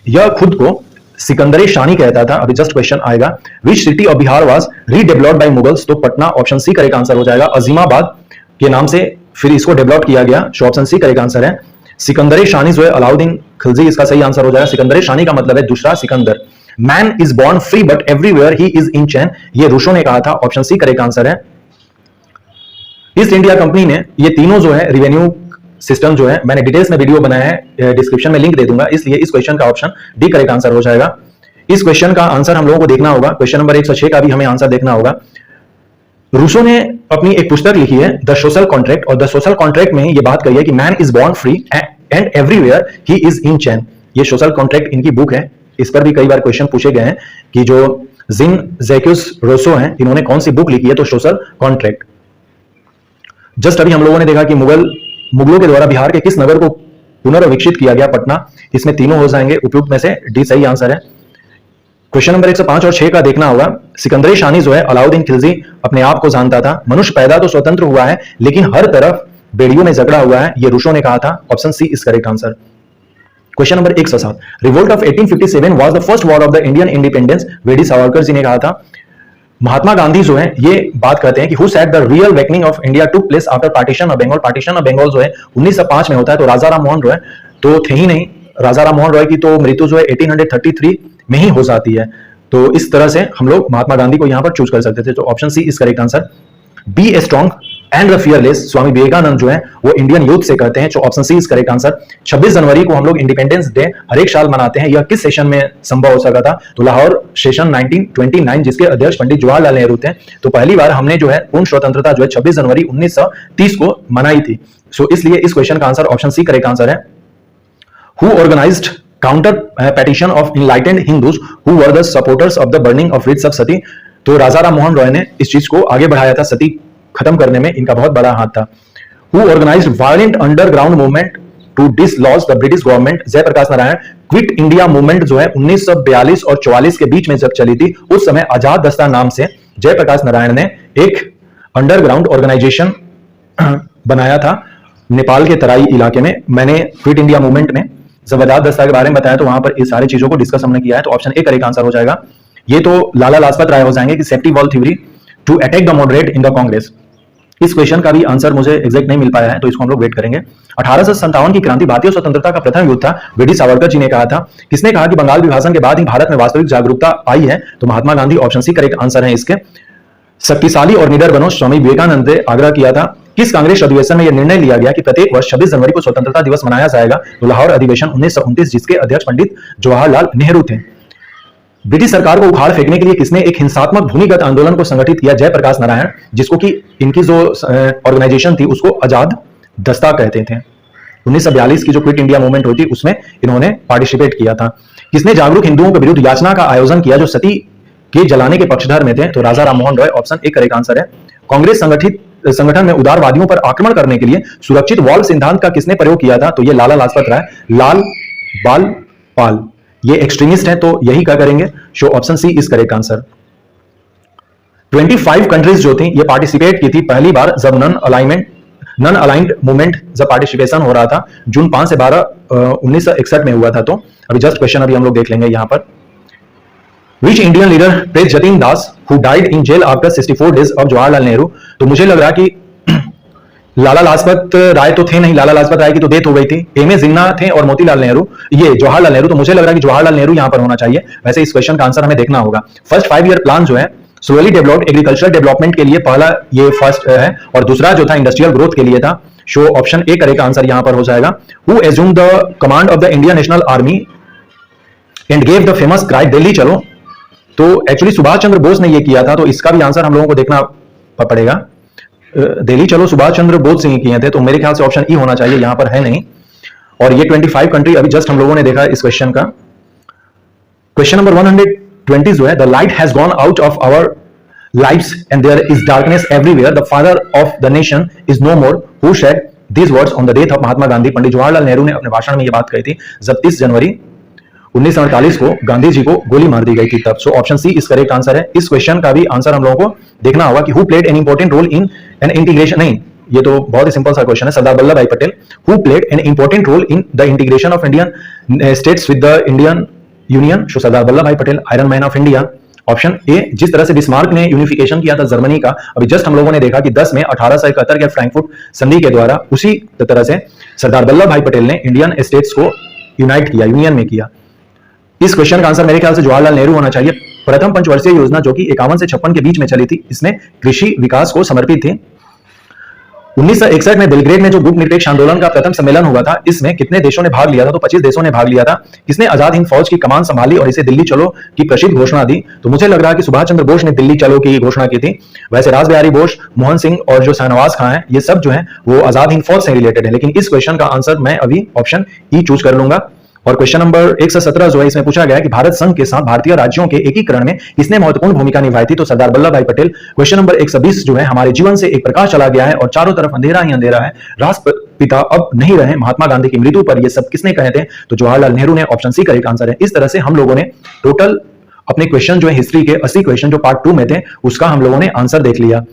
यह खुद को सिकंदर शानी कहता था। अभी जस्ट क्वेश्चन आएगा, which city of Bihar was redeveloped by Mughals? तो Patna. Option C correct answer हो जाएगा। अजीमाबाद के नाम से फिर इसको डेवलप किया गया। ऑप्शन सी करेक्ट आंसर है। सिकंदर शानी जो है अलाउद्दीन खिलजी, इसका सही आंसर हो जाएगा। सिकंदर शानी का मतलब है दूसरा सिकंदर। Man is born free but everywhere he is in chain, ये रूसो ने कहा था। ऑप्शन सी करेक्ट आंसर है। ईस्ट इंडिया कंपनी ने ये तीनों जो है रिवेन्यू सिस्टम जो है, मैंने डिटेल्स में वीडियो बनाया है, डिस्क्रिप्शन में लिंक दे दूंगा, इसलिए इस क्वेश्चन का ऑप्शन डी करेक्ट आंसर हो जाएगा। इस क्वेश्चन का आंसर हम लोगों को देखना होगा। क्वेश्चन नंबर 106 का भी हमें आंसर देखना होगा। रूसो ने अपनी एक पुस्तक लिखी है द सोशल कॉन्ट्रैक्ट, और द सोशल कॉन्ट्रैक्ट में ये बात कही है कि man is born free and everywhere he is in chain. ये सोशल कॉन्ट्रैक्ट इनकी बुक है। इस पर भी कई बार क्वेश्चन पूछे गए हैं कि जो जिन जैक्यूस रूसो हैं इन्होंने कौन सी बुक लिखी है? तो सोशल कॉन्ट्रैक्ट। जस्ट अभी हम लोगों ने देखा कि मुगलों के द्वारा बिहार के किस नगर को पुनर्विकसित किया गया? पटना। इसमें तीनों हो जाएंगे उपयुक्त में से, डी सही आंसर है। क्वेश्चन नंबर 105 और 6 का देखना होगा। सिकंदर शानी जो है अलाउद्दीन खिलजी अपने आप को जानता था, मनुष्य पैदा तो स्वतंत्र हुआ है लेकिन हर तरफ बेड़ियों में जकड़ा हुआ है, ये रूसो ने कहा था। Option C is correct answer. Question number 107, revolt of 1857 was the first war of the Indian independence, V D. Savarkar ji ने कहा था। महात्मा गांधी जो है ये बात करते हैं कि who said the real awakening of India took place after partition of Bengal. Partition of Bengal जो है 1905 में होता है, तो राजा राम मोहन रॉय तो थे ही नहीं। राजा राम मोहन रॉय की तो मृत्यु जो है 1833 में ही हो जाती है। तो इस तरह से हम लोग महात्मा गांधी को यहां पर चूज कर सकते थे। तो option C is correct answer. Be a strong and the fearless, Swami Vivekananda जो है वो इंडियन यूथ से कहते हैं। तो option C is correct answer. 26 जनवरी को हम लोग इंडिपेंडेंस डे हर एक साल मनाते हैं। यह किस सेशन में संभव हो सका था? तो लाहौर सेशन 1929, जिसके अध्यक्ष पंडित जवाहरलाल नेहरू थे। तो पहली बार हमने जो है पूर्ण स्वतंत्रता जो है 26 जनवरी 1930 को मनाई थी। सो इसलिए इस क्वेश्चन का answer option C correct answer है। Who organised counter petition of enlightened Hindus who were the supporters of the burning of wreaths of sati. तो राजा राम मोहन रॉय ने इस चीज को आगे बढ़ाया था, सती खत्म करने में इनका बहुत बड़ा हाथ था। Who organised violent underground movement to dislodge the British government, Jayaprakash Narayan. Quit India movement जो है 1942 और 44 के बीच में जब चली थी, उस समय आजाद दस्ता नाम से जयप्रकाश नारायण ने एक अंडरग्राउंड ऑर्गेनाइजेशन बनाया था नेपाल के तराई इलाके में। मैंने क्विट इंडिया मूवमेंट में जब आजाद दस्ता के बारे में बताया तो वहां पर इस सारी चीजों को डिस्कस हमने किया है। तो ऑप्शन ए करेक्ट आंसर हो जाएगा। ये तो लाला लाजपत राय हो जाएंगे कि safety valve theory to attack the moderate in the Congress. इस क्वेश्चन का भी आंसर मुझे एग्जैक्ट नहीं मिल पाया है, तो इसको हम लोग वेट करेंगे। 1857 की क्रांति भारतीय स्वतंत्रता का प्रथम युद्ध था, वी.डी. सावरकर जी ने कहा था। किसने कहा कि बंगाल विभाजन के बाद ही भारत में वास्तविक जागरूकता आई है? तो Mahatma Gandhi. Option C correct answer है इसके। शक्तिशाली और निडर बनो, स्वामी विवेकानंद ने आग्रह किया था। किस कांग्रेस अधिवेशन में यह निर्णय लिया गया कि प्रत्येक वर्ष 26 जनवरी को स्वतंत्रता दिवस मनाया जाएगा? तो लाहौर अधिवेशन 1929, जिसके अध्यक्ष पंडित जवाहरलाल नेहरू थे। ब्रिटिश सरकार को उखाड़ फेंकने के लिए किसने एक हिंसात्मक भूमिगत आंदोलन को संगठित किया? जयप्रकाश नारायण, जिसको कि इनकी जो ऑर्गेनाइजेशन थी उसको आजाद दस्ता कहते थे। 1942 की जो क्विट इंडिया मूवमेंट हुई थी उसमें इन्होंने पार्टिसिपेट किया था। किसने जागरूक हिंदुओं के विरुद्ध याचना का आयोजन किया जो सती के जलाने के पक्षधर में थे? तो Raja Ram Mohan Roy. Option A correct answer है। कांग्रेस संगठन में उदारवादियों पर आक्रमण करने के लिए सुरक्षित वॉल सिद्धांत का किसने प्रयोग किया था? तो ये लाला लाजपत राय, लाल बाल पाल, ये एक्सट्रीमिस्ट हैं, तो यही क्या करेंगे? Show option C is correct answer. 25 countries जो थी ये पार्टिसिपेट की थी पहली बार जब नन अलाइंड मूवमेंट जब पार्टिसिपेशन हो रहा था जून 5 से 12 1961 में हुआ था। तो अभी जस्ट क्वेश्चन अभी हम लोग देख लेंगे यहां पर। Which Indian leader praised Jatin Das who died in jail after 64 days of Jawaharlal Nehru? तो मुझे लग रहा कि लाला लाजपत राय तो थे नहीं, लाला लाजपत राय की तो डेथ हो गई थी। एम ए जिन्ना थे और मोतीलाल नेहरू, ये जवाहरलाल नेहरू। तो मुझे लग रहा है कि जवाहरलाल नेहरू यहां पर होना चाहिए। वैसे इस क्वेश्चन का आंसर हमें देखना होगा। फर्स्ट 5 ईयर प्लान जो है स्लोली डेवलप्ड एग्रीकल्चर डेवलपमेंट के लिए पहला ये फर्स्ट है, और दूसरा जो था इंडस्ट्रियल ग्रोथ के लिए था। Show option A correct answer यहां पर हो जाएगा। Who assumed the command of the Indian national army and gave the famous cry Delhi चलो? तो एक्चुअली सुभाष चंद्र बोस ने ये किया था, तो इसका भी आंसर हम लोगों को देखना पड़ेगा। दिल्ली चलो सुभाष चंद्र बोस से ही किए थे, तो मेरे ख्याल से ऑप्शन ई होना चाहिए, यहां पर है नहीं। और ये 25 कंट्री अभी जस्ट हम लोगों ने देखा इस क्वेश्चन का। क्वेश्चन नंबर 120 जो है, the light has gone out of our lives and there is darkness everywhere, the father of the nation is no more, who said these words on the death of Mahatma Gandhi? Pandit Jawaharlal Nehru ने अपने भाषण में यह बात कही थी जब 30 जनवरी 1948 को गांधी जी को गोली मार दी गई थी तब। सो ऑप्शन सी इस करेक्ट आंसर है। इस क्वेश्चन का भी आंसर हम लोगों को देखना होगा कि who played an important role in an integration. नहीं, ये तो बहुत ही सिंपल सा क्वेश्चन है। Sardar Vallabh Bhai Patel. Who played an important role in the integration of Indian states with the Indian union? So Sardar Vallabh Bhai Patel, iron man of India. Option A, जिस तरह से Bismarck ने यूनिफिकेशन किया था जर्मनी का, अभी जस्ट हम लोगों ने देखा कि 10 में 1871 के फ्रैंकफर्ट संधि के द्वारा, उसी तरह से सरदार वल्लभ भाई पटेल ने इंडियन स्टेट्स को यूनाइट किया, यूनियन में किया। इस क्वेश्चन का आंसर मेरे ख्याल से जवाहरलाल नेहरू होना चाहिए। प्रथम पंचवर्षीय योजना जो कि 51 से 56 के बीच में चली थी, इसमें कृषि विकास को समर्पित थी। 1961 में बेलग्रेड में जो गुप्त निरपेक्ष आंदोलन का प्रथम सम्मेलन हुआ था, इसमें कितने देशों ने भाग लिया था? तो 25 देशों ने भाग लिया था। किसने आजाद हिंद फौज की कमान संभाली और इसे दिल्ली चलो की प्रसिद्ध घोषणा दी? तो मुझे लग रहा है कि सुभाष चंद्र बोस ने दिल्ली चलो की घोषणा की थी। वैसे रास बिहारी बोस, मोहन सिंह और जो शाहनवाज खां है, ये सब जो है वो आजाद हिंद फौज से रिलेटेड है। लेकिन इस क्वेश्चन का आंसर मैं अभी ऑप्शन ई चूज कर लूंगा। और क्वेश्चन नंबर 117 जो है इसमें पूछा गया है कि भारत संघ के साथ भारतीय राज्यों के एकीकरण में किसने महत्वपूर्ण भूमिका निभाई थी? तो सरदार वल्लभ भाई पटेल। क्वेश्चन नंबर 120 जो है, हमारे जीवन से एक प्रकाश चला गया है और चारों तरफ अंधेरा ही अंधेरा है, राष्ट्रपिता अब नहीं रहे, महात्मा गांधी की मृत्यु पर ये सब किसने कहे थे? तो जवाहरलाल नेहरू ने। ऑप्शन सी करेक्ट आंसर है। इस तरह से हम लोगों ने टोटल अपने क्वेश्चन जो है हिस्ट्री के 80 क्वेश्चन जो पार्ट 2 में थे उसका हम लोगों ने आंसर देख लिया।